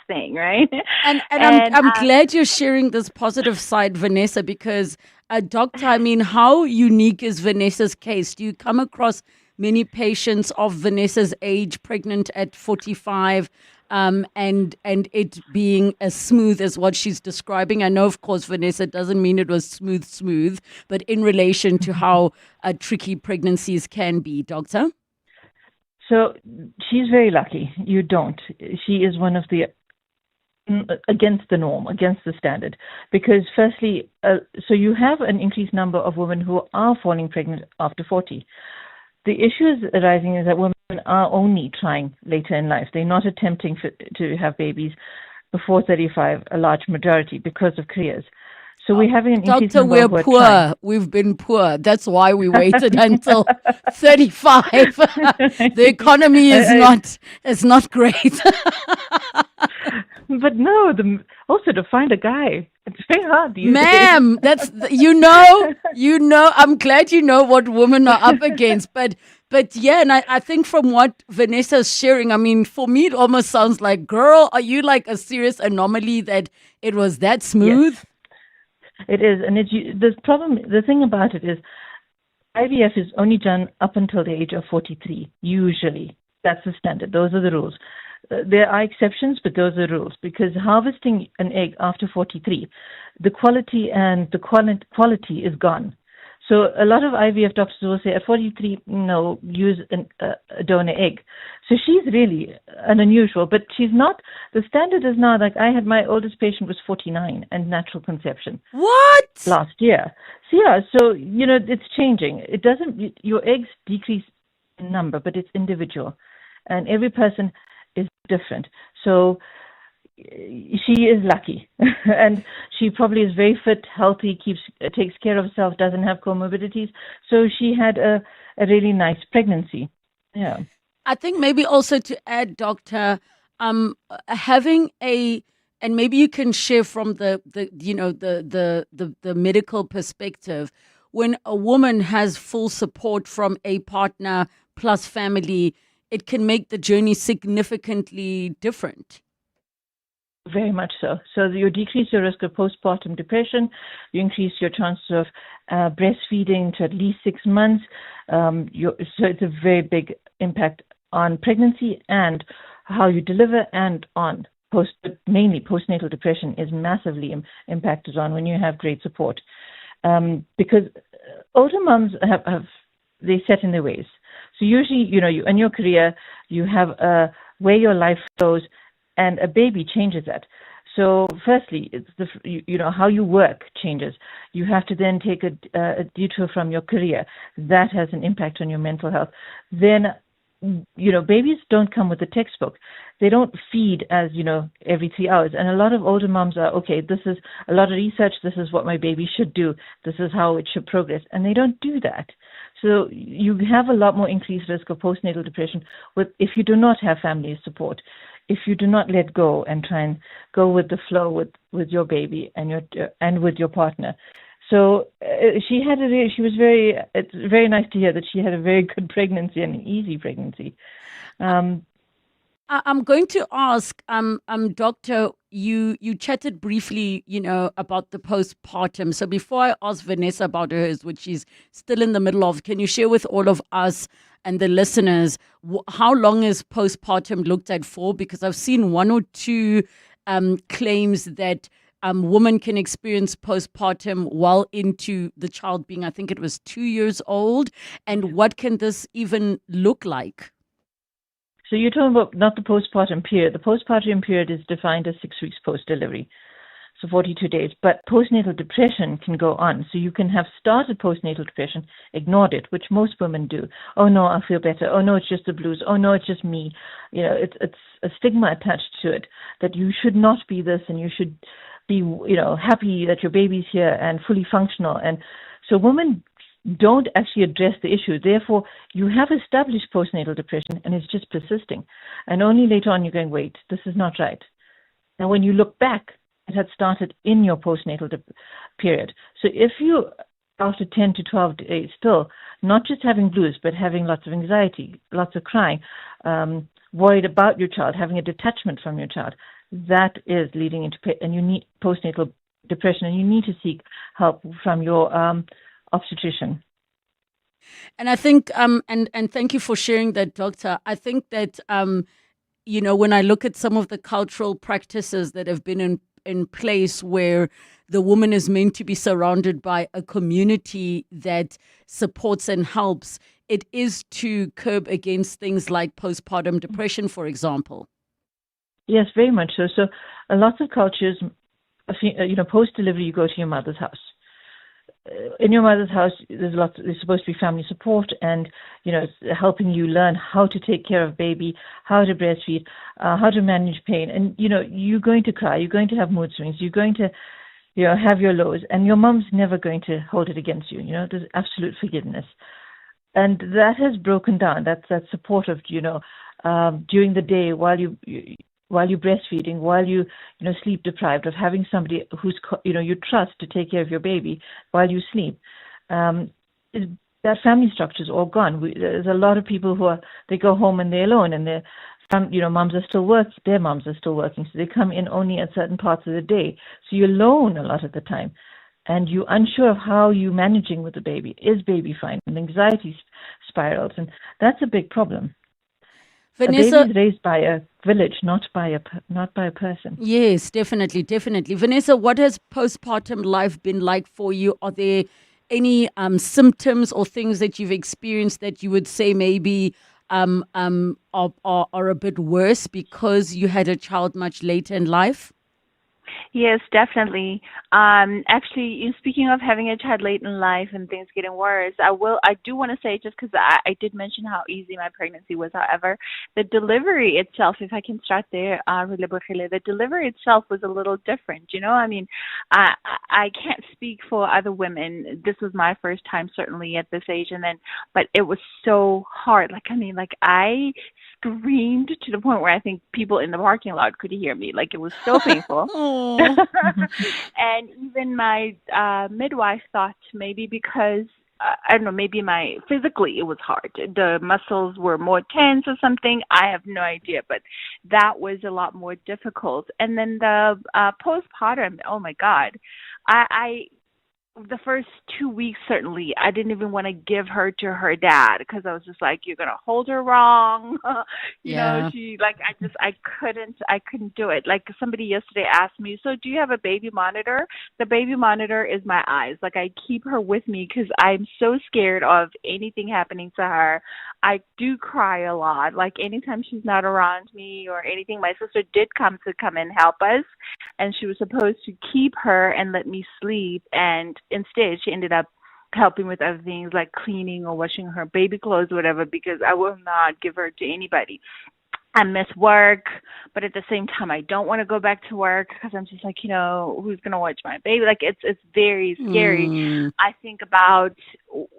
thing, right? And I'm glad you're sharing this positive side, Vanessa, because doctor, I mean, how unique is Vanessa's case? Do you come across many patients of Vanessa's age pregnant at 45? And it being as smooth as what she's describing. I know, of course, Vanessa, doesn't mean it was smooth, but in relation to how tricky pregnancies can be, doctor? So she's very lucky. You don't. She is one of the against the norm, against the standard. Because firstly, so you have an increased number of women who are falling pregnant after 40. The issue is arising is that women are only trying later in life. They're not attempting to have babies before 35, a large majority, because of careers. So we're having an increased Doctor, number we're who are trying. poor. We've been poor. That's why we waited until 35. The economy is not great. But no, also to find a guy, it's very hard. Ma'am, that's I'm glad you know what women are up against. But yeah, and I think from what Vanessa's sharing, I mean, for me, it almost sounds like, girl, are you like a serious anomaly that it was that smooth? Yes, it is. And the thing about it is IVF is only done up until the age of 43, usually. That's the standard. Those are the rules. There are exceptions, but those are rules, because harvesting an egg after 43, the quality and the quality is gone. So a lot of IVF doctors will say at 43, no, use a donor egg. So she's really an unusual, but she's not. The standard is now, like I had my oldest patient was 49 and natural conception. What? Last year. So yeah, it's changing. It doesn't, your eggs decrease in number, but it's individual. And every person is different. So she is lucky, and she probably is very fit, healthy, takes care of herself, doesn't have comorbidities. So she had a really nice pregnancy. Yeah. I think maybe also to add, doctor, having and maybe you can share from the medical perspective, when a woman has full support from a partner plus family, it can make the journey significantly different. Very much so. So you decrease your risk of postpartum depression, you increase your chance of breastfeeding to at least 6 months. So it's a very big impact on pregnancy and how you deliver, and on mainly postnatal depression is massively impacted on when you have great support. Because older moms have they're set in their ways. So usually, you in your career, you have where your life goes, and a baby changes that. So firstly, it's how you work changes. You have to then take a detour from your career. That has an impact on your mental health. Then, babies don't come with a textbook. They don't feed as, every 3 hours. And a lot of older moms are, okay, this is a lot of research. This is what my baby should do. This is how it should progress. And they don't do that. So you have a lot more increased risk of postnatal depression if you do not have family support, if you do not let go and try and go with the flow with your baby and with your partner. So it's very nice to hear that she had a very good pregnancy and an easy pregnancy. I'm going to ask, Doctor, you chatted briefly, about the postpartum. So before I ask Vanessa about hers, which she's still in the middle of, can you share with all of us and the listeners how long is postpartum looked at for? Because I've seen one or two claims that women can experience postpartum well into the child being, I think it was 2 years old. And what can this even look like? So you're talking about not the postpartum period. The postpartum period is defined as 6 weeks post-delivery, so 42 days. But postnatal depression can go on. So you can have started postnatal depression, ignored it, which most women do. Oh no, I feel better. Oh no, it's just the blues. Oh no, it's just me. It's a stigma attached to it that you should not be this, and you should be, happy that your baby's here and fully functional. And so women don't actually address the issue. Therefore, you have established postnatal depression and it's just persisting. And only later on you're going, wait, this is not right. Now, when you look back, it had started in your postnatal period. So if you, after 10 to 12 days still, not just having blues, but having lots of anxiety, lots of crying, worried about your child, having a detachment from your child, that is leading into and you need postnatal depression, and you need to seek help from your obstetrician. And I think, and thank you for sharing that, Doctor. I think that, when I look at some of the cultural practices that have been in place where the woman is meant to be surrounded by a community that supports and helps, it is to curb against things like postpartum depression, for example. Yes, very much so. So a lot of cultures, post-delivery, you go to your mother's house. In your mother's house, there's supposed to be family support and, helping you learn how to take care of baby, how to breastfeed, how to manage pain. And, you're going to cry, you're going to have mood swings, you're going to, have your lows, and your mom's never going to hold it against you. There's absolute forgiveness. And that has broken down. That's that support of, during the day while you're breastfeeding, while you sleep deprived, of having somebody who's you trust to take care of your baby while you sleep. That family structure is all gone. There's a lot of people they go home and they're alone, and moms are still working. Their moms are still working, so they come in only at certain parts of the day. So you're alone a lot of the time, and you're unsure of how you're managing with the baby. Is baby fine? And anxiety spirals, and that's a big problem. Vanessa, a baby is raised by a village, not by a person. Yes, definitely. Vanessa, what has postpartum life been like for you? Are there any symptoms or things that you've experienced that you would say maybe are a bit worse because you had a child much later in life? Yes, definitely. Actually, speaking of having a child late in life and things getting worse, I do want to say, just because I did mention how easy my pregnancy was, however, the delivery itself, if I can start there, Relebogile, the delivery itself was a little different. I mean, I can't speak for other women. This was my first time, certainly at this age, but it was so hard. I screamed to the point where I think people in the parking lot could hear me. It was so painful. And even my midwife thought maybe because, I don't know, maybe physically it was hard. The muscles were more tense or something. I have no idea, but that was a lot more difficult. And then the postpartum, oh my God. the first 2 weeks, certainly, I didn't even want to give her to her dad because I was just like, you're going to hold her wrong. Yeah. I couldn't do it. Like somebody yesterday asked me, so do you have a baby monitor? The baby monitor is my eyes. Like I keep her with me because I'm so scared of anything happening to her. I do cry a lot. Like anytime she's not around me or anything, my sister did come and help us, and she was supposed to keep her and let me sleep, and instead she ended up helping with other things like cleaning or washing her baby clothes or whatever, because I will not give her to anybody. I miss work, but at the same time, I don't want to go back to work because I'm just like, who's going to watch my baby? Like, it's very scary. I think about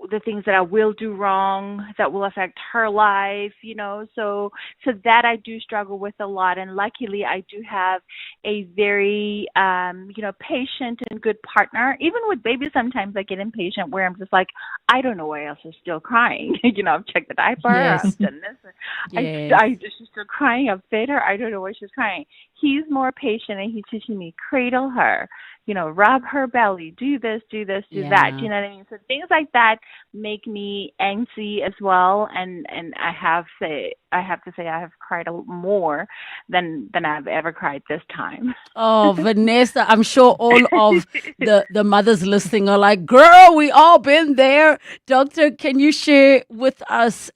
the things that I will do wrong that will affect her life, so that I do struggle with a lot. And luckily, I do have a very, patient and good partner. Even with babies, sometimes I get impatient where I'm just like, I don't know why else is still crying. I've checked the diaper, Yes. I've done this. Yes. She's still crying. I've fed her. I don't know why she's crying. He's more patient, and he's teaching me, cradle her, rub her belly, do this, do that. You know what I mean? So things like that make me antsy as well. And I have to say I have cried more than I've ever cried this time. Oh, Vanessa, I'm sure all of the mothers listening are like, girl, we all been there. Doctor, can you share with us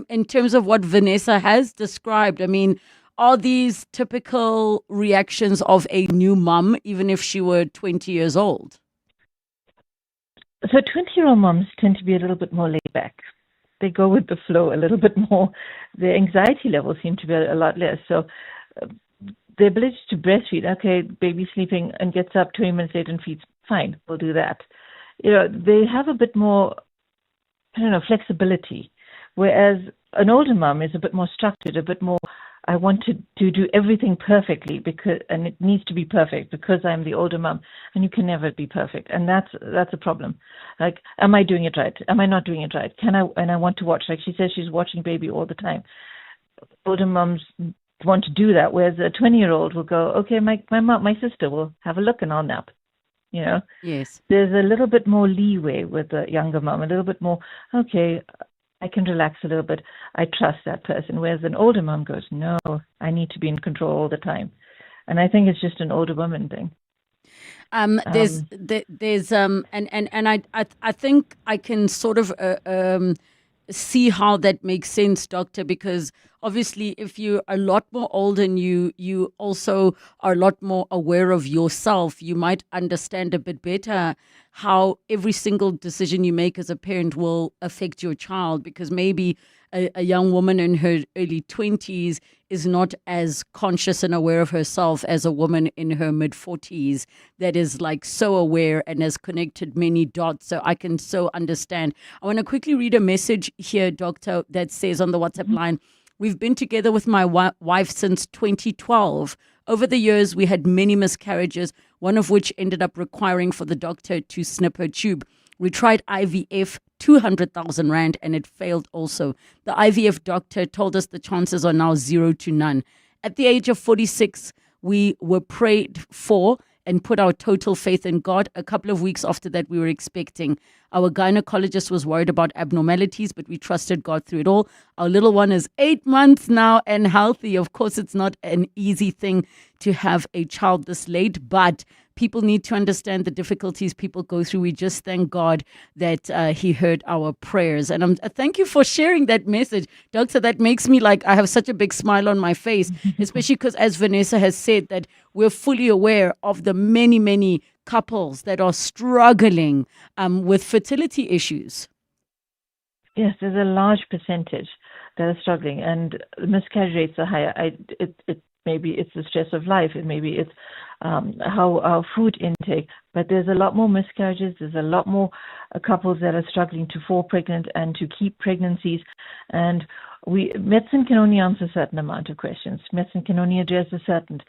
in terms of what Vanessa has described? I mean, are these typical reactions of a new mom, even if she were 20 years old? So 20-year-old moms tend to be a little bit more laid back. They go with the flow a little bit more. Their anxiety levels seem to be a lot less. So the ability to breastfeed, okay, baby sleeping and gets up 20 minutes later and feeds, fine, we'll do that. They have a bit more, flexibility. Whereas an older mom is a bit more structured, a bit more, I want to do everything perfectly and it needs to be perfect because I'm the older mom, and you can never be perfect. And that's a problem. Like, am I doing it right? Am I not doing it right? And I want to watch, like she says, she's watching baby all the time. Older moms want to do that, whereas a 20-year-old will go, okay, my mom, my sister will have a look and I'll nap. Yes. There's a little bit more leeway with the younger mom, a little bit more, okay, I can relax a little bit. I trust that person. Whereas an older mom goes, no, I need to be in control all the time. And I think it's just an older woman thing. There's and I think I can sort of see how that makes sense, Doctor, because obviously if you're a lot more older and you also are a lot more aware of yourself, you might understand a bit better how every single decision you make as a parent will affect your child, because maybe a young woman in her early 20s is not as conscious and aware of herself as a woman in her mid 40s that is like so aware and has connected many dots. So I can so understand. I want to quickly read a message here, Doctor, that says on the WhatsApp line, we've been together with my wife since 2012. Over the years, we had many miscarriages, one of which ended up requiring for the doctor to snip her tube. We tried IVF, 200,000 Rand, and it failed also. The IVF doctor told us the chances are now 0 to none. At the age of 46, we were prayed for and put our total faith in God. A couple of weeks after that, we were expecting. Our gynecologist was worried about abnormalities, but we trusted God through it all. Our little one is 8 months now and healthy. Of course, it's not an easy thing to have a child this late, but people need to understand the difficulties people go through. We just thank God that He heard our prayers. And thank you for sharing that message, Doctor. That makes me I have such a big smile on my face, especially because, as Vanessa has said, that we're fully aware of the many, many couples that are struggling with fertility issues. Yes, there's a large percentage that are struggling, and miscarriage rates are higher. Maybe it's the stress of life, and maybe it's how our food intake. But there's a lot more miscarriages. There's a lot more couples that are struggling to fall pregnant and to keep pregnancies. And medicine can only answer a certain amount of questions. Medicine can only address a certain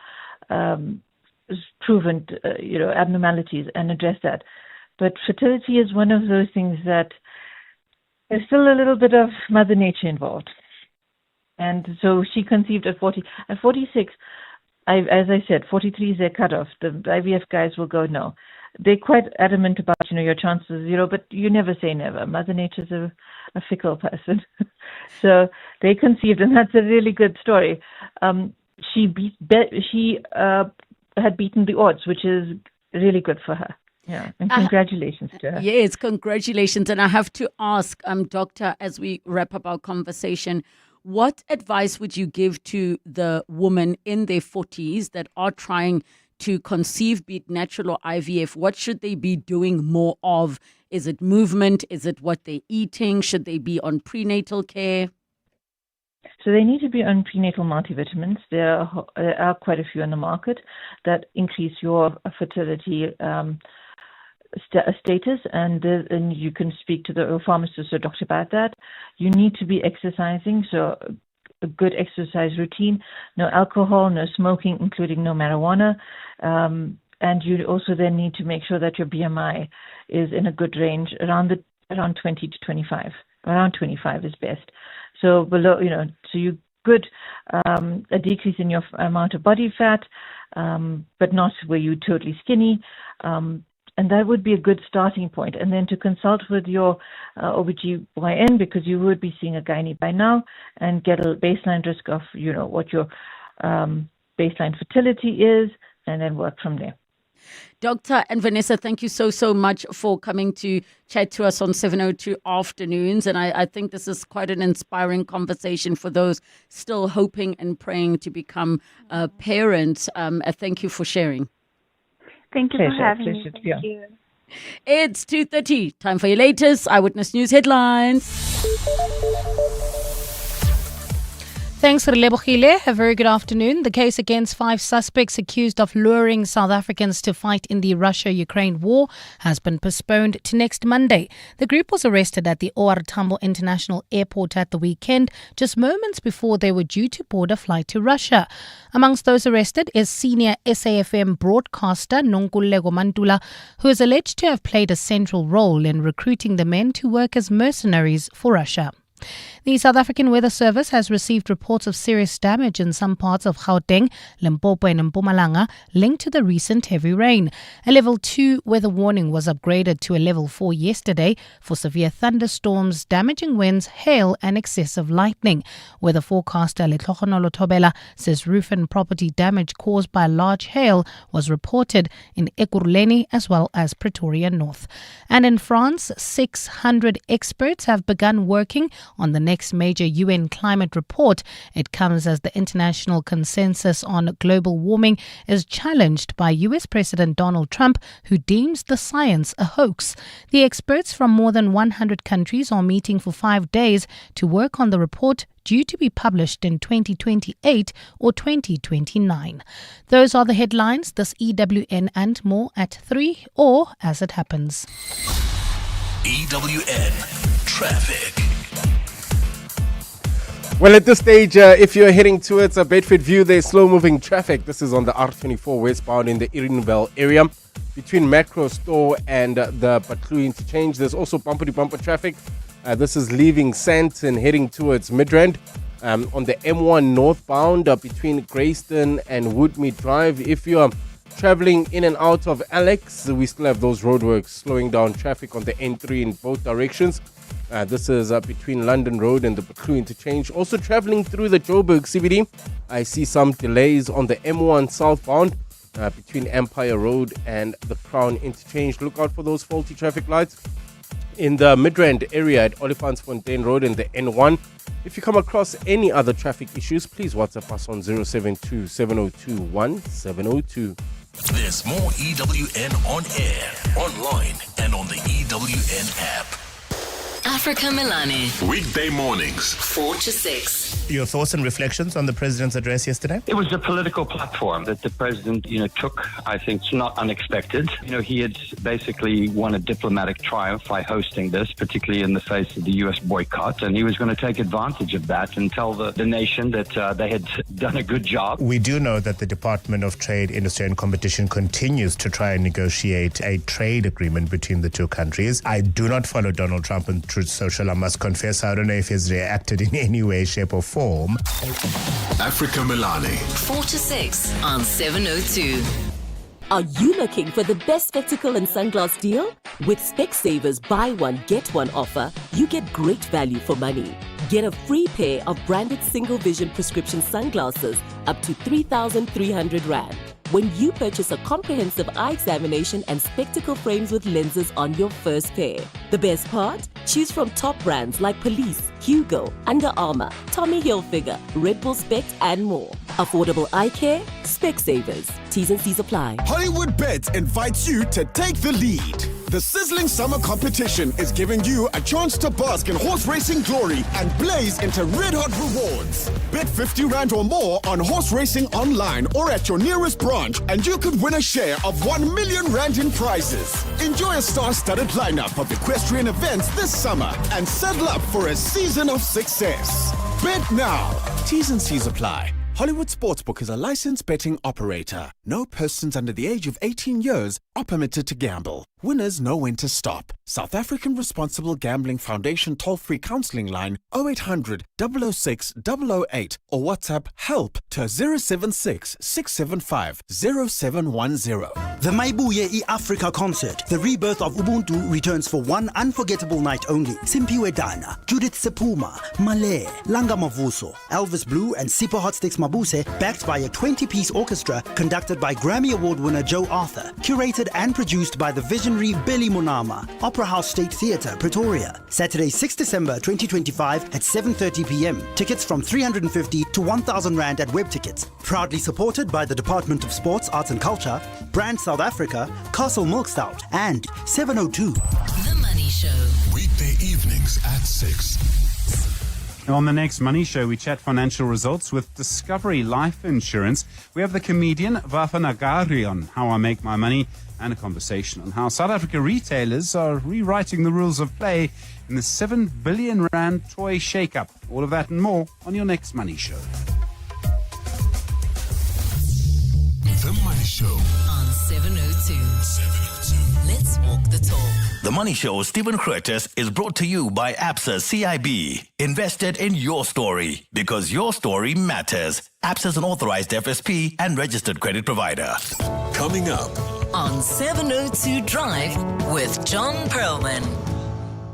proven, abnormalities and address that. But fertility is one of those things that there's still a little bit of Mother Nature involved. And so she conceived at 40. At 46, as I said, 43 is their cutoff. The IVF guys will go, no. they're quite adamant about, your chances, but you never say never. Mother Nature's a fickle person. So they conceived, and that's a really good story. She had beaten the odds, which is really good for her. Yeah, and congratulations to her. Yes, congratulations. And I have to ask, Doctor, as we wrap up our conversation, what advice would you give to the women in their 40s that are trying to conceive, be it natural or IVF? What should they be doing more of? Is it movement? Is it what they're eating? Should they be on prenatal care? So they need to be on prenatal multivitamins. There are quite a few on the market that increase your fertility status, and you can speak to the pharmacist or doctor about that. You need to be exercising, so a good exercise routine, no alcohol, no smoking, including no marijuana, and you also then need to make sure that your BMI is in a good range, around 20 to 25. Around 25 is best. So below, so you good a decrease in your amount of body fat, but not where you're totally skinny. And that would be a good starting point. And then to consult with your OBGYN, because you would be seeing a gynae by now, and get a baseline risk of, what your baseline fertility is, and then work from there. Dr. and Vanessa, thank you so much for coming to chat to us on 702 Afternoons. And I think this is quite an inspiring conversation for those still hoping and praying to become parents. Thank you for sharing. Thank you for having me. Thank you. It's 2:30. Time for your latest Eyewitness News headlines. Thanks, Relebogile. A very good afternoon. The case against 5 suspects accused of luring South Africans to fight in the Russia-Ukraine war has been postponed to next Monday. The group was arrested at the OR Tambo International Airport at the weekend, just moments before they were due to board a flight to Russia. Amongst those arrested is senior SAFM broadcaster Nonkululeko Mantula, who is alleged to have played a central role in recruiting the men to work as mercenaries for Russia. The South African Weather Service has received reports of serious damage in some parts of Gauteng, Limpopo and Mpumalanga linked to the recent heavy rain. A level 2 weather warning was upgraded to a level 4 yesterday for severe thunderstorms, damaging winds, hail and excessive lightning. Weather forecaster Letlogonolo Thobela says roof and property damage caused by large hail was reported in Ekurhuleni as well as Pretoria North. And in France, 600 experts have begun working on the next major UN climate report. It comes as the international consensus on global warming is challenged by US President Donald Trump, who deems the science a hoax. The experts from more than 100 countries are meeting for 5 days to work on the report, due to be published in 2028 or 2029. Those are the headlines. This EWN and more at 3 or as it happens. EWN Traffic. Well, at this stage, if you're heading towards Bedford View, there's slow-moving traffic. This is on the R24 westbound in the Edenvale area between Macro Store and the Patlu interchange. There's also bumper-to-bumper traffic. This is leaving Sandton heading towards Midrand. On the M1 northbound between Greyston and Woodmead Drive. If you're traveling in and out of Alex, we still have those roadworks slowing down traffic on the N3 in both directions. This is between London Road and the Patlu interchange. Also traveling through the Joburg CBD, I see some delays on the M1 southbound between Empire Road and the Crown interchange. Look out for those faulty traffic lights. In the Midrand area at Olifantsfontein Road and the N1. If you come across any other traffic issues, please WhatsApp us on 072 702 1702. There's more EWN on air, online, and on the EWN app. Africa Milani. Weekday mornings, 4 to 6. Your thoughts and reflections on the president's address yesterday? It was a political platform that the president, took. I think it's not unexpected. He had basically won a diplomatic triumph by hosting this, particularly in the face of the U.S. boycott. And he was going to take advantage of that and tell the nation that they had done a good job. We do know that the Department of Trade, Industry and Competition continues to try and negotiate a trade agreement between the two countries. I do not follow Donald Trump on Truth Social. I must confess, I don't know if he's reacted in any way, shape or form. Africa Milani. 4 to 6 on 702. Are you looking for the best spectacle and sunglass deal? With Specsavers buy one, get one offer, you get great value for money. Get a free pair of branded single vision prescription sunglasses up to 3,300 Rand when you purchase a comprehensive eye examination and spectacle frames with lenses on your first pair. The best part? Choose from top brands like Police, Hugo, Under Armour, Tommy Hilfiger, Red Bull Spect, and more. Affordable eye care? Specsavers. T's and C's apply. Hollywood Bet invites you to take the lead. The sizzling summer competition is giving you a chance to bask in horse racing glory and blaze into red-hot rewards. Bet 50 Rand or more on horse racing online or at your nearest branch and you could win a share of 1 million Rand in prizes. Enjoy a star-studded lineup of equestrian events this summer and settle up for a season of success. Bet now. T's and C's apply. Hollywood Sportsbook is a licensed betting operator. No persons under the age of 18 years are permitted to gamble. Winners know when to stop. South African Responsible Gambling Foundation toll-free counselling line 0800 006 008 or WhatsApp HELP to 076 675 0710. The Maibuye Africa concert, the rebirth of Ubuntu, returns for one unforgettable night only. Simpiwe Dana, Judith Sepuma, Malay, Langa Mavuso, Elvis Blue and Sipho Hotsticks Mabuse, backed by a 20-piece orchestra conducted by Grammy Award winner Joe Arthur, curated and produced by the visionary Billy Monama, Opera House State Theatre, Pretoria. Saturday, 6 December 2025 at 7:30 p.m. Tickets from 350 to 1,000 Rand at Web Tickets. Proudly supported by the Department of Sports, Arts and Culture, Brand South Africa, Castle Milk Stout, and 702. The Money Show. Weekday evenings at 6. On the next Money Show, we chat financial results with Discovery Life Insurance. We have the comedian Vafa Nagari on How I Make My Money and a conversation on how South Africa retailers are rewriting the rules of play in the 7 billion Rand toy shake-up. All of that and more on your next Money Show. The Money Show on 702. Let's walk the talk. The Money Show, Stephen Curtis, is brought to you by ABSA CIB. Invested in your story because your story matters. ABSA is an authorized FSP and registered credit provider. Coming up on 702 Drive with John Perlman.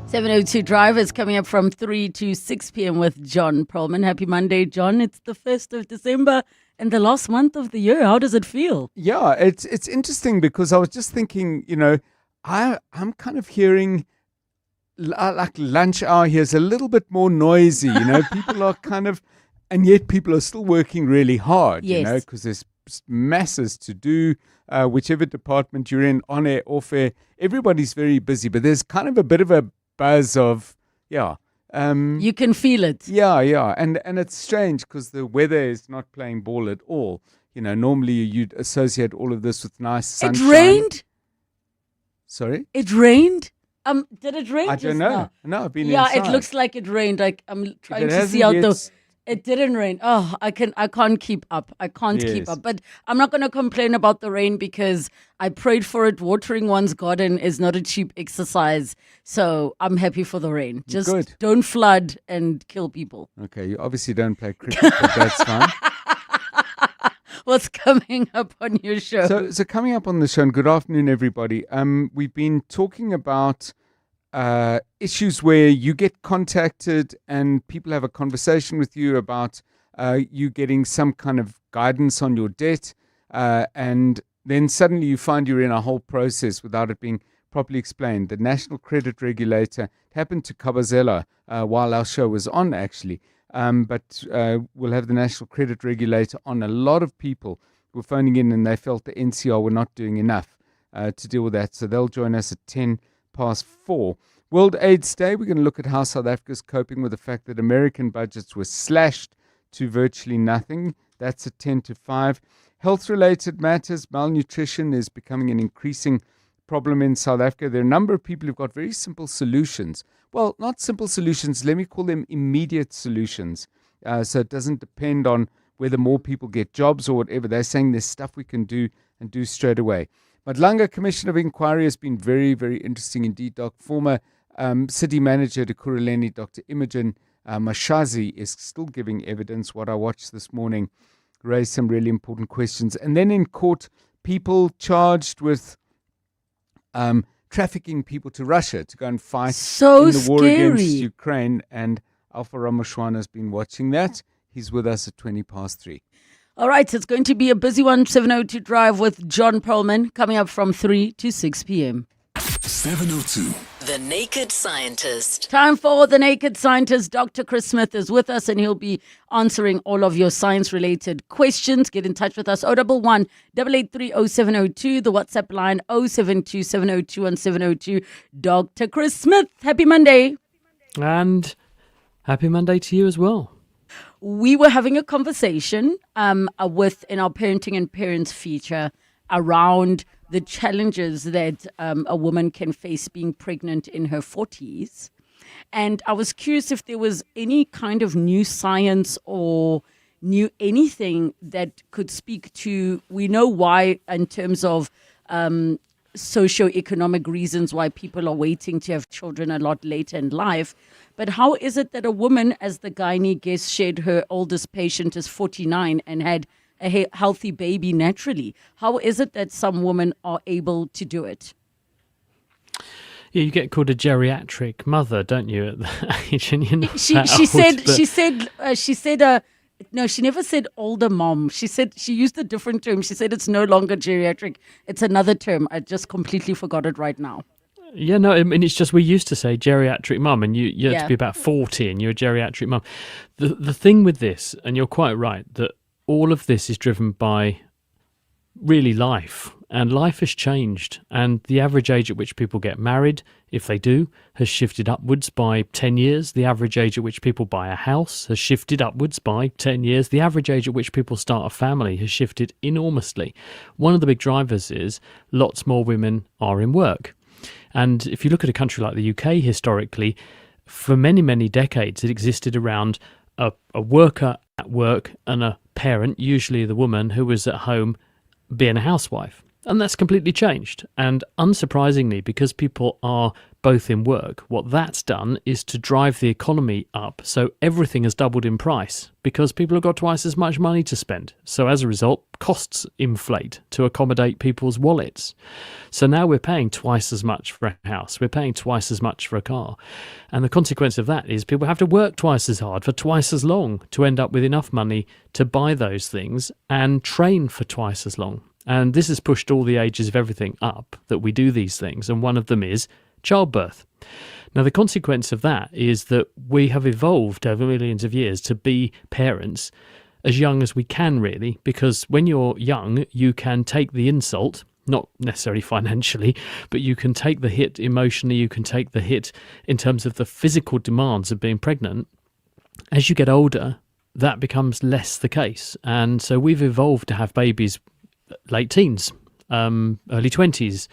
702 Drive is coming up from 3 to 6 p.m. with John Perlman. Happy Monday, John. It's the 1st of December and the last month of the year. How does it feel? Yeah, it's interesting because I was just thinking, I'm kind of hearing like lunch hour here is a little bit more noisy, people are kind of, and yet people are still working really hard, Yes. because there's masses to do, whichever department you're in, on air, off air, everybody's very busy, but there's kind of a bit of a buzz of, you can feel it. Yeah, and it's strange because the weather is not playing ball at all. Normally you'd associate all of this with nice sunshine. It rained? Sorry? It rained? Did it rain? I just don't know. now? No, I've been Yeah, inside. it looks like it rained. Like I'm trying it to see hasn't out yet the. It didn't rain. Oh, I can't keep up. I can't keep Yes. up. But I'm not going to complain about the rain because I prayed for it. Watering one's garden is not a cheap exercise. So I'm happy for the rain. Just Good. don't flood and kill people. Okay, you obviously don't play cricket, but that's fine. What's coming up on your show? So coming up on the show, and good afternoon, everybody. We've been talking about issues where you get contacted and people have a conversation with you about you getting some kind of guidance on your debt, and then suddenly you find you're in a whole process without it being properly explained. The National Credit Regulator, it happened to Kabazela while our show was on, actually. But we'll have the National Credit Regulator on. A lot of people were phoning in and they felt the NCR were not doing enough to deal with that. So they'll join us at 4:10. World AIDS Day, we're going to look at how South Africa is coping with the fact that American budgets were slashed to virtually nothing. That's at 4:10. Health-related matters, malnutrition is becoming an increasing problem in South Africa. There are a number of people who've got very simple solutions. Well, not simple solutions, let me call them immediate solutions. So it doesn't depend on whether more people get jobs or whatever. They're saying there's stuff we can do and do straight away. Madlanga Commission of Inquiry has been very, very interesting indeed, Doc. Former city manager de Kuruleni, Dr. Imogen Mashazi, is still giving evidence. What I watched this morning raised some really important questions. And then in court, people charged with trafficking people to Russia to go and fight So in the war against scary. Ukraine. And Alpha Ramoshwana has been watching that. He's with us at 3:20. All right, it's going to be a busy one. 702 Drive with John Perlman coming up from 3 to 6 p.m. 702. The Naked Scientist. Time for The Naked Scientist. Dr. Chris Smith is with us and he'll be answering all of your science-related questions. Get in touch with us. 011 883 0702. The WhatsApp line 072 702 702. Dr. Chris Smith, happy Monday. And happy Monday to you as well. We were having a conversation in our Parenting and Parents feature around the challenges that a woman can face being pregnant in her 40s. And I was curious if there was any kind of new science or new anything that could speak to, we know why in terms of socioeconomic reasons why people are waiting to have children a lot later in life. But how is it that a woman, as the gynae guest shared, her oldest patient is 49 and had a healthy baby naturally? How is it that some women are able to do it? Yeah, you get called a geriatric mother, don't you, at that age? And you're not She said no, she never said older mom. She used a different term. She said it's no longer geriatric. It's another term. I just completely forgot it right now. Yeah, no, I mean, it's just we used to say geriatric mum, and you had Yeah. to be about 40 and you're a geriatric mum. The thing with this, and you're quite right, that all of this is driven by really life, and life has changed, and the average age at which people get married, if they do, has shifted upwards by 10 years. The average age at which people buy a house has shifted upwards by 10 years. The average age at which people start a family has shifted enormously. One of the big drivers is lots more women are in work. And if you look at a country like the UK historically, for many, many decades, it existed around a worker at work and a parent, usually the woman, who was at home being a housewife. And that's completely changed. And unsurprisingly, because people are both in work, what that's done is to drive the economy up. So everything has doubled in price because people have got twice as much money to spend. So as a result, costs inflate to accommodate people's wallets. So now we're paying twice as much for a house. We're paying twice as much for a car. And the consequence of that is people have to work twice as hard for twice as long to end up with enough money to buy those things and train for twice as long. And this has pushed all the ages of everything up that we do these things. And one of them is childbirth. Now, the consequence of that is that we have evolved over millions of years to be parents as young as we can, really, because when you're young, you can take the insult, not necessarily financially, but you can take the hit emotionally, you can take the hit in terms of the physical demands of being pregnant. As you get older, that becomes less the case. And so we've evolved to have babies late teens, early 20s.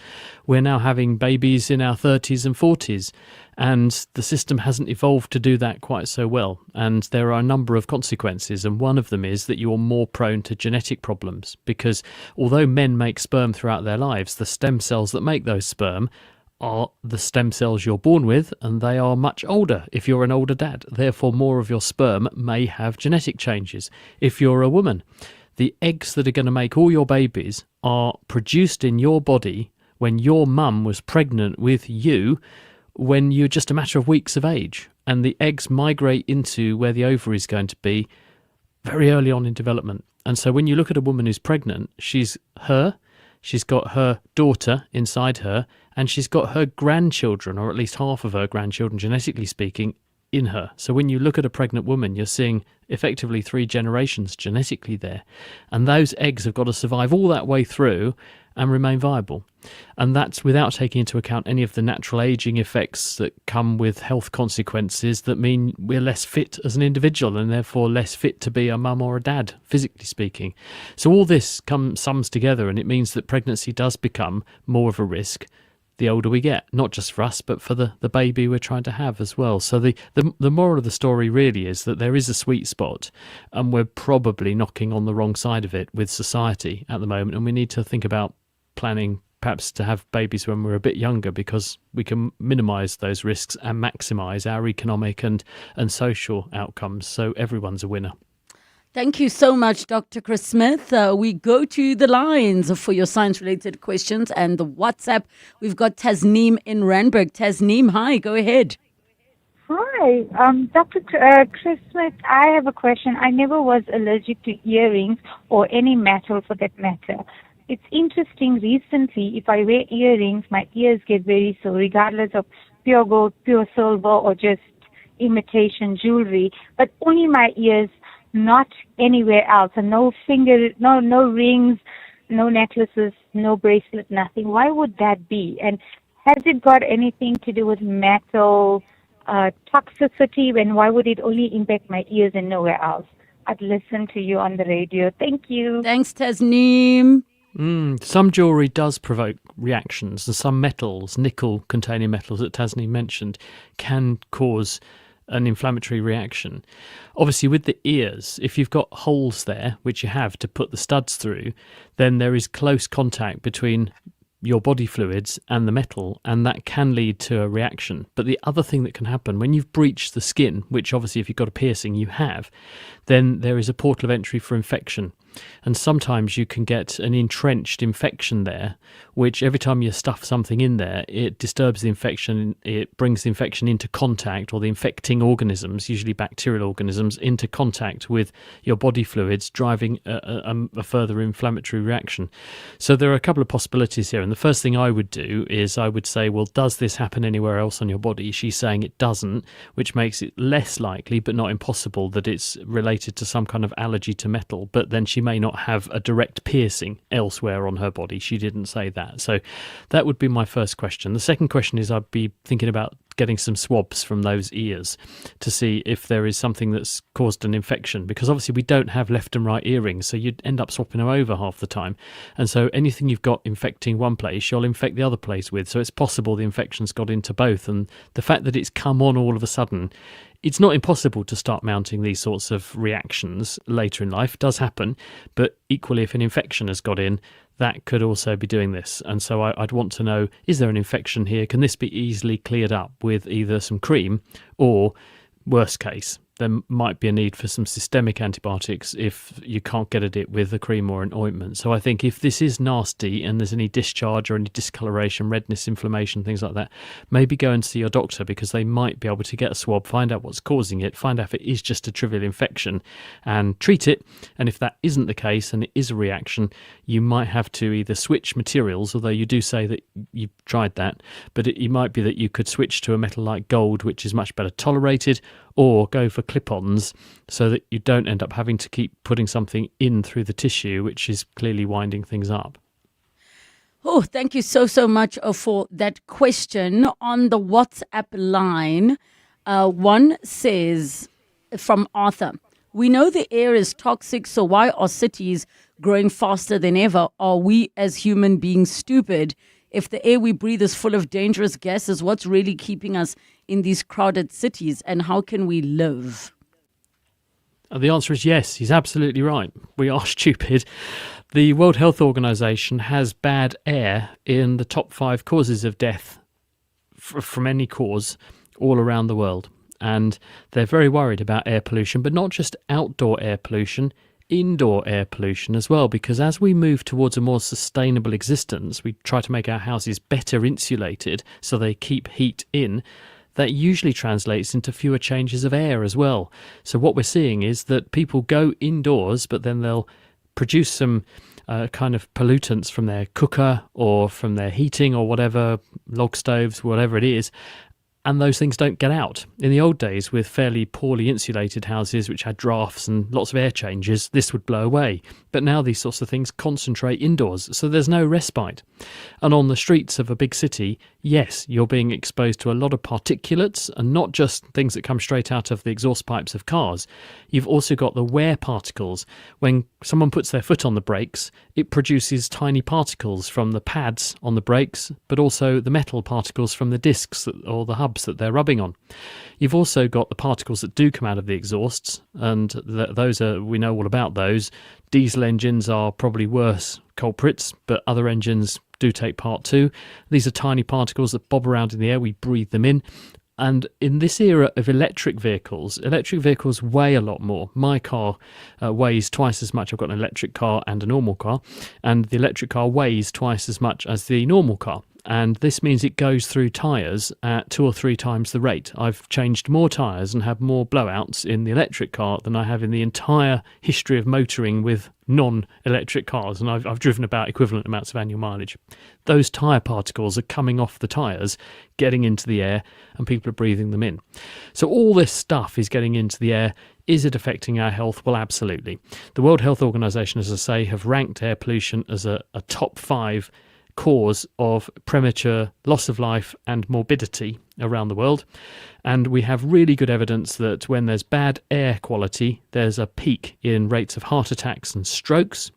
We're now having babies in our 30s and 40s, and the system hasn't evolved to do that quite so well. And there are a number of consequences, and one of them is that you're more prone to genetic problems, because although men make sperm throughout their lives, the stem cells that make those sperm are the stem cells you're born with, and they are much older if you're an older dad. Therefore, more of your sperm may have genetic changes. If you're a woman, the eggs that are going to make all your babies are produced in your body when your mum was pregnant with you when you're just a matter of weeks of age. And the eggs migrate into where the ovary is going to be very early on in development. And so when you look at a woman who's pregnant, she's got her daughter inside her, and she's got her grandchildren, or at least half of her grandchildren, genetically speaking, in her. So when you look at a pregnant woman, you're seeing effectively 3 generations genetically there. And those eggs have got to survive all that way through and remain viable. And that's without taking into account any of the natural aging effects that come with health consequences that mean we're less fit as an individual and therefore less fit to be a mum or a dad, physically speaking. So all this sums together, and it means that pregnancy does become more of a risk the older we get, not just for us, but for the baby we're trying to have as well. So the moral of the story really is that there is a sweet spot, and we're probably knocking on the wrong side of it with society at the moment, and we need to think about planning perhaps to have babies when we're a bit younger, because we can minimise those risks and maximise our economic and social outcomes, so everyone's a winner. Thank you so much, Dr. Chris Smith. We go to the lines for your science-related questions and the WhatsApp. We've got Tasneem in Randburg. Tasneem, hi, go ahead. Hi, Dr. Chris Smith. I have a question. I never was allergic to earrings or any metal for that matter. It's interesting, recently, if I wear earrings, my ears get very sore, regardless of pure gold, pure silver, or just imitation jewelry, but only my ears, not anywhere else. And no rings, no necklaces, no bracelet, nothing. Why would that be? And has it got anything to do with metal toxicity? And why would it only impact my ears and nowhere else? I'd listen to you on the radio. Thank you. Thanks, Tasneem. Some jewellery does provoke reactions, and some metals, nickel-containing metals that Tasneem mentioned, can cause an inflammatory reaction. Obviously, with the ears, if you've got holes there, which you have to put the studs through, then there is close contact between your body fluids and the metal, and that can lead to a reaction. But the other thing that can happen, when you've breached the skin, which obviously if you've got a piercing you have, then there is a portal of entry for infection. And sometimes you can get an entrenched infection there, which every time you stuff something in there, it disturbs the infection, it brings the infection into contact, or the infecting organisms, usually bacterial organisms, into contact with your body fluids, driving a further inflammatory reaction. So there are a couple of possibilities here. And the first thing I would do is I would say, well, does this happen anywhere else on your body? She's saying it doesn't, which makes it less likely, but not impossible, that it's related to some kind of allergy to metal. But then she may not have a direct piercing elsewhere on her body. She didn't say that. So that would be my first question. The second question is I'd be thinking about getting some swabs from those ears to see if there is something that's caused an infection, because obviously we don't have left and right earrings, so you'd end up swapping them over half the time, and so anything you've got infecting one place you'll infect the other place with. So it's possible the infection's got into both, and the fact that it's come on all of a sudden, it's not impossible to start mounting these sorts of reactions later in life. It does happen, but equally if an infection has got in, that could also be doing this. And so I'd want to know, is there an infection here? Can this be easily cleared up with either some cream, or worst case, there might be a need for some systemic antibiotics if you can't get at it with a cream or an ointment. So I think if this is nasty and there's any discharge or any discoloration, redness, inflammation, things like that, maybe go and see your doctor, because they might be able to get a swab, find out what's causing it, find out if it is just a trivial infection and treat it. And if that isn't the case and it is a reaction, you might have to either switch materials, although you do say that you've tried that, but it might be that you could switch to a metal like gold, which is much better tolerated, or go for clip-ons so that you don't end up having to keep putting something in through the tissue, which is clearly winding things up. Oh, thank you so much for that question. On the WhatsApp line, one says, from Arthur, we know the air is toxic, so why are cities growing faster than ever? Are we as human beings stupid? If the air we breathe is full of dangerous gases, what's really keeping us in these crowded cities, and how can we live? The answer is yes, he's absolutely right. We are stupid. The World Health Organization has bad air in the top 5 causes of death from any cause all around the world. And they're very worried about air pollution, but not just outdoor air pollution, indoor air pollution as well, because as we move towards a more sustainable existence, we try to make our houses better insulated so they keep heat in. That usually translates into fewer changes of air as well. So what we're seeing is that people go indoors, but then they'll produce some kind of pollutants from their cooker or from their heating or whatever, log stoves, whatever it is, and those things don't get out. In the old days, with fairly poorly insulated houses which had drafts and lots of air changes, this would blow away. But now these sorts of things concentrate indoors, so there's no respite. And on the streets of a big city, yes, you're being exposed to a lot of particulates, and not just things that come straight out of the exhaust pipes of cars. You've also got the wear particles. When someone puts their foot on the brakes, it produces tiny particles from the pads on the brakes, but also the metal particles from the discs or the hubs that they're rubbing on. You've also got the particles that do come out of the exhausts, and those we know all about those. Diesel engines are probably worse culprits, but other engines do take part too. These are tiny particles that bob around in the air. We breathe them in. And in this era of electric vehicles weigh a lot more. My car weighs twice as much. I've got an electric car and a normal car, and the electric car weighs twice as much as the normal car. And this means it goes through tyres at 2 or 3 times the rate. I've changed more tyres and had more blowouts in the electric car than I have in the entire history of motoring with non-electric cars, and I've driven about equivalent amounts of annual mileage. Those tyre particles are coming off the tyres, getting into the air, and people are breathing them in. So all this stuff is getting into the air. Is it affecting our health? Well, absolutely. The World Health Organization, as I say, have ranked air pollution as a top 5 cause of premature loss of life and morbidity around the world. And we have really good evidence that when there's bad air quality, there's a peak in rates of heart attacks and strokes.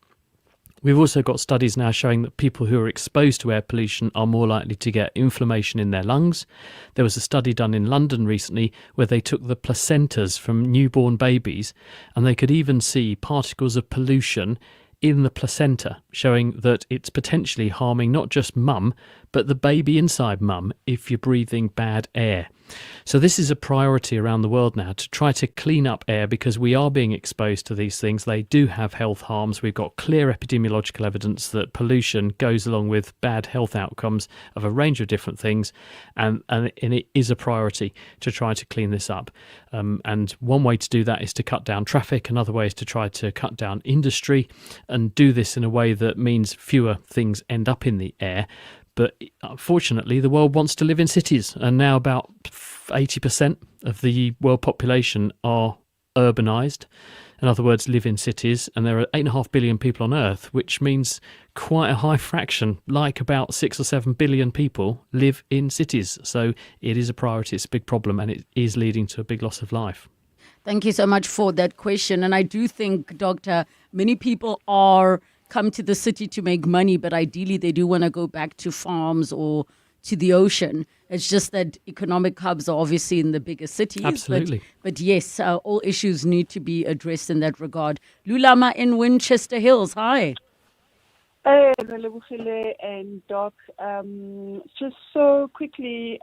We've also got studies now showing that people who are exposed to air pollution are more likely to get inflammation in their lungs. There was a study done in London recently where they took the placentas from newborn babies, and they could even see particles of pollution in the placenta, showing that it's potentially harming not just mum, but the baby inside mum if you're breathing bad air. So this is a priority around the world now, to try to clean up air, because we are being exposed to these things. They do have health harms. We've got clear epidemiological evidence that pollution goes along with bad health outcomes of a range of different things, and it is a priority to try to clean this up. And one way to do that is to cut down traffic. Another way is to try to cut down industry and do this in a way that means fewer things end up in the air. But unfortunately, the world wants to live in cities, and now about 80% of the world population are urbanised. In other words, live in cities, and there are 8.5 billion people on Earth, which means quite a high fraction, like about 6 or 7 billion people, live in cities. So it is a priority, it's a big problem, and it is leading to a big loss of life. Thank you so much for that question. And I do think, Doctor, many people are come to the city to make money, but ideally they do want to go back to farms or to the ocean. It's just that economic hubs are obviously in the bigger cities. Absolutely. But yes, all issues need to be addressed in that regard. Lulama in Winchester Hills, hi. Hey, Relebogile and Doc. Just so quickly,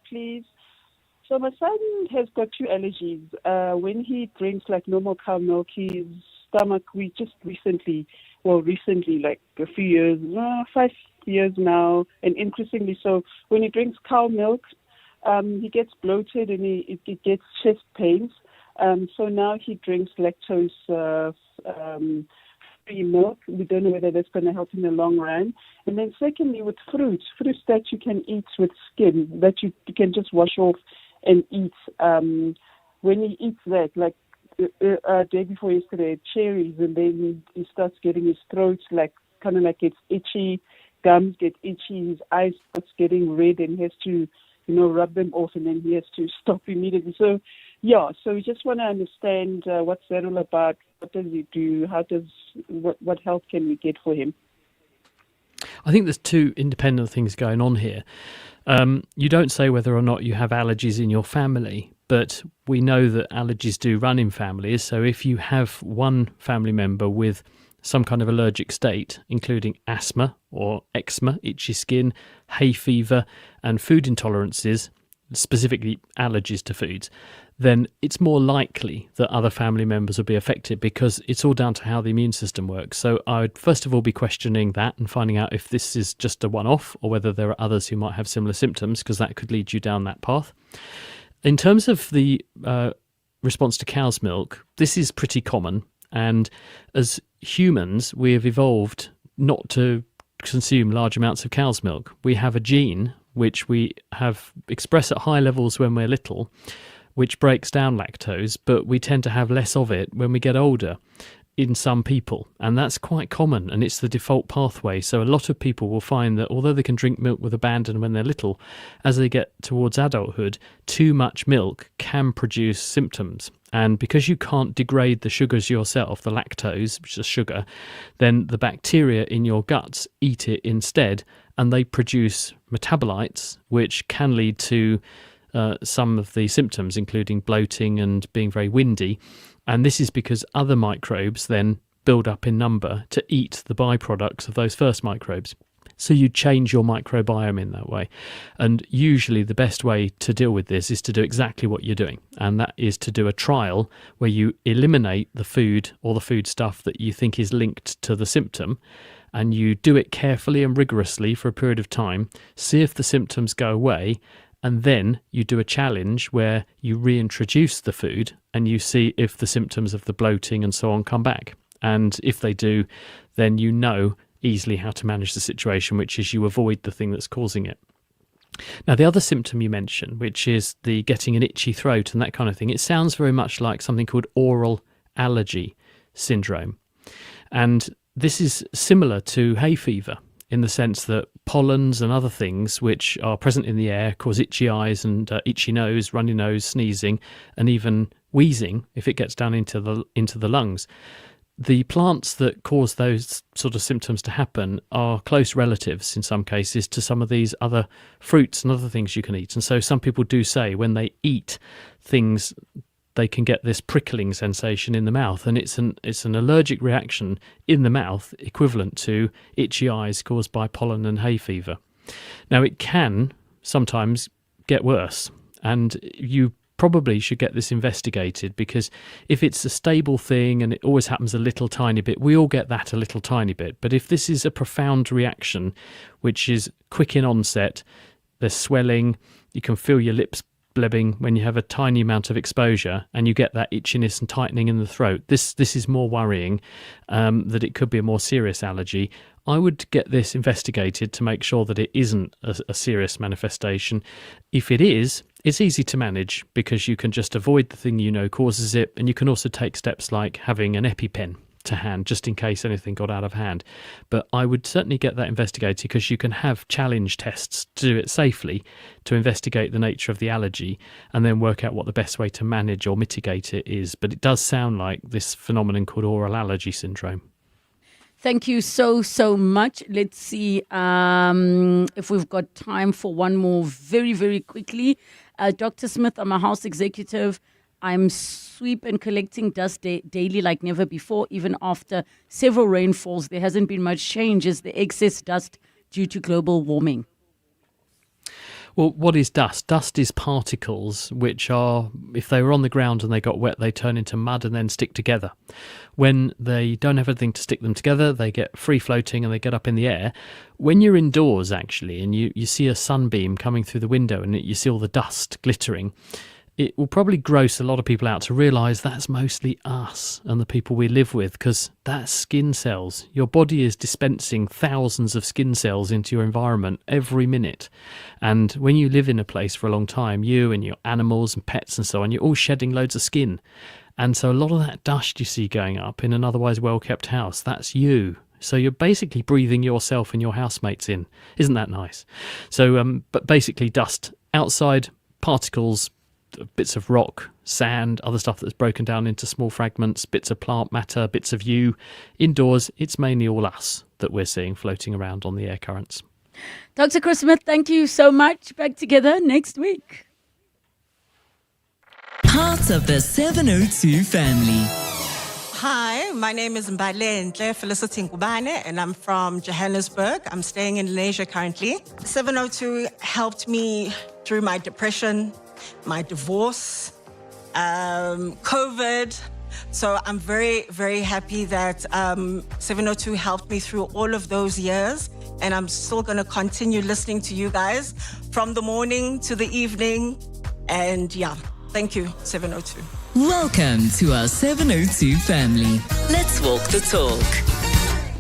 please. So my son has got 2 allergies. When he drinks like normal cow milk, his stomach, we just recently, like a few years, 5 years now, and increasingly so, when he drinks cow milk, he gets bloated and he gets chest pains. So now he drinks lactose free milk. We don't know whether that's going to help in the long run. And then secondly, with fruits that you can eat with skin, that you can just wash off and eat. When he eats that, like day before yesterday, cherries, and then he starts getting his throat kind of like it's itchy, gums get itchy, his eyes starts getting red, and he has to, rub them off, and then he has to stop immediately. So, so we just want to understand what's that all about. What does he do? What help can we get for him? I think there's 2 independent things going on here. You don't say whether or not you have allergies in your family, but we know that allergies do run in families. So if you have one family member with some kind of allergic state, including asthma or eczema, itchy skin, hay fever, and food intolerances, specifically allergies to foods, then it's more likely that other family members will be affected, because it's all down to how the immune system works. So I would first of all be questioning that and finding out if this is just a one-off or whether there are others who might have similar symptoms, because that could lead you down that path. In terms of the response to cow's milk, this is pretty common. And as humans, we have evolved not to consume large amounts of cow's milk. We have a gene which we have expressed at high levels when we're little, which breaks down lactose, but we tend to have less of it when we get older in some people, and that's quite common, and it's the default pathway. So a lot of people will find that although they can drink milk with abandon when they're little, as they get towards adulthood, too much milk can produce symptoms. And because you can't degrade the sugars yourself, the lactose, which is sugar, then the bacteria in your guts eat it instead, and they produce metabolites, which can lead to some of the symptoms, including bloating and being very windy. And this is because other microbes then build up in number to eat the byproducts of those first microbes. So you change your microbiome in that way. And usually the best way to deal with this is to do exactly what you're doing. And that is to do a trial where you eliminate the food or the food stuff that you think is linked to the symptom. And you do it carefully and rigorously for a period of time, see if the symptoms go away, and then you do a challenge where you reintroduce the food and you see if the symptoms of the bloating and so on come back. And if they do, then you know easily how to manage the situation, which is you avoid the thing that's causing it. Now, the other symptom you mentioned, which is the getting an itchy throat and that kind of thing, it sounds very much like something called oral allergy syndrome. And this is similar to hay fever in the sense that pollens and other things which are present in the air cause itchy eyes and itchy nose, runny nose, sneezing, and even wheezing if it gets down into the lungs. The plants that cause those sort of symptoms to happen are close relatives in some cases to some of these other fruits and other things you can eat. And so some people do say when they eat things, they can get this prickling sensation in the mouth, and it's an allergic reaction in the mouth equivalent to itchy eyes caused by pollen and hay fever. Now, it can sometimes get worse, and you probably should get this investigated, because if it's a stable thing and it always happens a little tiny bit, we all get that a little tiny bit. But if this is a profound reaction, which is quick in onset, there's swelling, you can feel your lips blebbing when you have a tiny amount of exposure, and you get that itchiness and tightening in the throat, this is more worrying, that it could be a more serious allergy. I would get this investigated to make sure that it isn't a serious manifestation. If it is, it's easy to manage because you can just avoid the thing you know causes it, and you can also take steps like having an EpiPen to hand just in case anything got out of hand. But I would certainly get that investigated, because you can have challenge tests to do it safely to investigate the nature of the allergy and then work out what the best way to manage or mitigate it is. But it does sound like this phenomenon called oral allergy syndrome. Thank you so much. Let's see if we've got time for one more very, very quickly. Dr. Smith, I'm a house executive. I'm sweep and collecting dust daily like never before. Even after several rainfalls, there hasn't been much change. Is the excess dust due to global warming? Well, what is dust? Dust is particles which are, if they were on the ground and they got wet, they turn into mud and then stick together. When they don't have anything to stick them together, they get free floating and they get up in the air. When you're indoors, actually, and you see a sunbeam coming through the window and you see all the dust glittering, it will probably gross a lot of people out to realise that's mostly us and the people we live with, because that's skin cells. Your body is dispensing thousands of skin cells into your environment every minute. And when you live in a place for a long time, you and your animals and pets and so on, you're all shedding loads of skin. And so a lot of that dust you see going up in an otherwise well-kept house, that's you. So you're basically breathing yourself and your housemates in. Isn't that nice? So, but basically dust, outside, particles, bits of rock, sand, other stuff that's broken down into small fragments, bits of plant matter, bits of you. Indoors, it's mainly all us that we're seeing floating around on the air currents. Dr. Chris Smith, thank you so much. Back together next week. Part of the 702 family. Hi, my name is Mbalenhle Felicity Ngubane, and I'm from Johannesburg. I'm staying in Malaysia currently. 702 helped me through my depression, my divorce, COVID. So I'm very, very happy that 702 helped me through all of those years. And I'm still going to continue listening to you guys from the morning to the evening. And yeah, thank you, 702. Welcome to our 702 family. Let's walk the talk.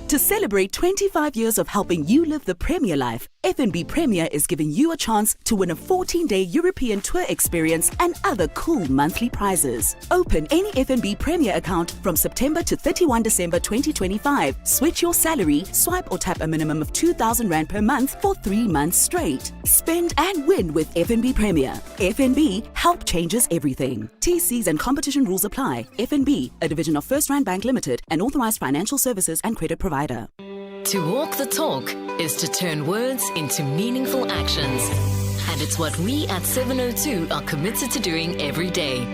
To celebrate 25 years of helping you live the Premier life, FNB Premier is giving you a chance to win a 14-day European tour experience and other cool monthly prizes. Open any FNB Premier account from September to 31 December 2025. Switch your salary, swipe or tap a minimum of 2,000 Rand per month for 3 months straight. Spend and win with FNB Premier. FNB, help changes everything. TCs and competition rules apply. FNB, a division of First Rand Bank Limited, an authorized financial services and credit provider. To walk the talk is to turn words into meaningful actions. And it's what we at 702 are committed to doing every day.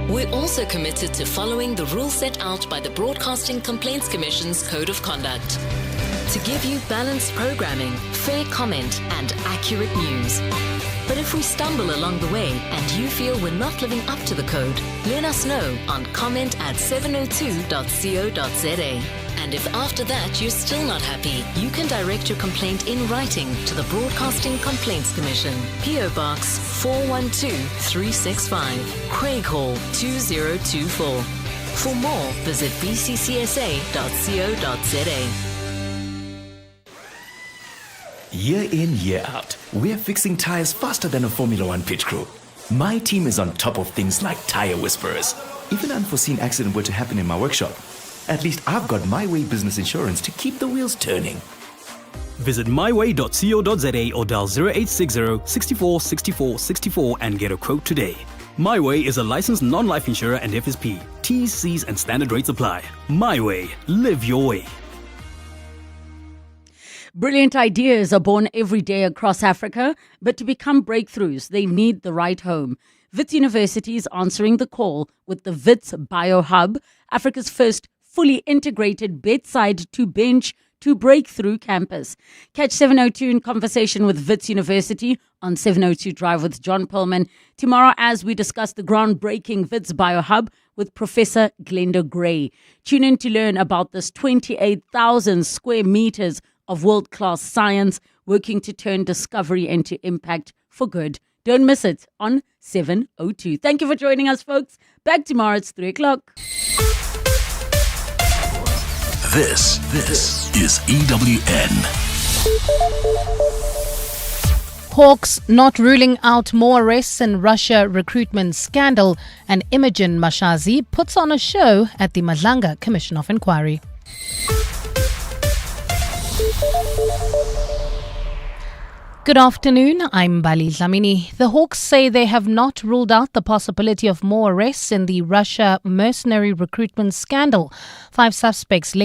We're also committed to following the rules set out by the Broadcasting Complaints Commission's Code of Conduct. to give you balanced programming, fair comment, and accurate news. But if we stumble along the way and you feel we're not living up to the code, let us know on comment@702.co.za. And if after that you're still not happy, you can direct your complaint in writing to the Broadcasting Complaints Commission, PO Box 412365, Craig Hall 2024. For more, visit bccsa.co.za. Year in, year out, we're fixing tires faster than a Formula One pit crew. My team is on top of things like tire whisperers. If an unforeseen accident were to happen in my workshop, at least I've got My Way business insurance to keep the wheels turning. Visit myway.co.za or dial 0860 64 64 64 and get a quote today. My Way is a licensed non-life insurer and FSP. T's, C's and standard rates apply. My Way. Live your way. Brilliant ideas are born every day across Africa, but to become breakthroughs, they need the right home. Wits University is answering the call with the Wits BioHub, Africa's first fully integrated bedside to bench to breakthrough campus. Catch 702 in conversation with Wits University on 702 Drive with John Perlman tomorrow as we discuss the groundbreaking Wits BioHub with Professor Glenda Gray. Tune in to learn about this 28,000 square meters of world-class science working to turn discovery into impact for good. Don't miss it on 702. Thank you for joining us, folks. Back tomorrow at 3 o'clock. This is EWN. Hawks not ruling out more arrests in Russia recruitment scandal, and Imogen Mashazi puts on a show at the Madlanga Commission of Inquiry. Good afternoon, I'm Bali Dlamini. The Hawks say they have not ruled out the possibility of more arrests in the Russia mercenary recruitment scandal. 5 suspects linked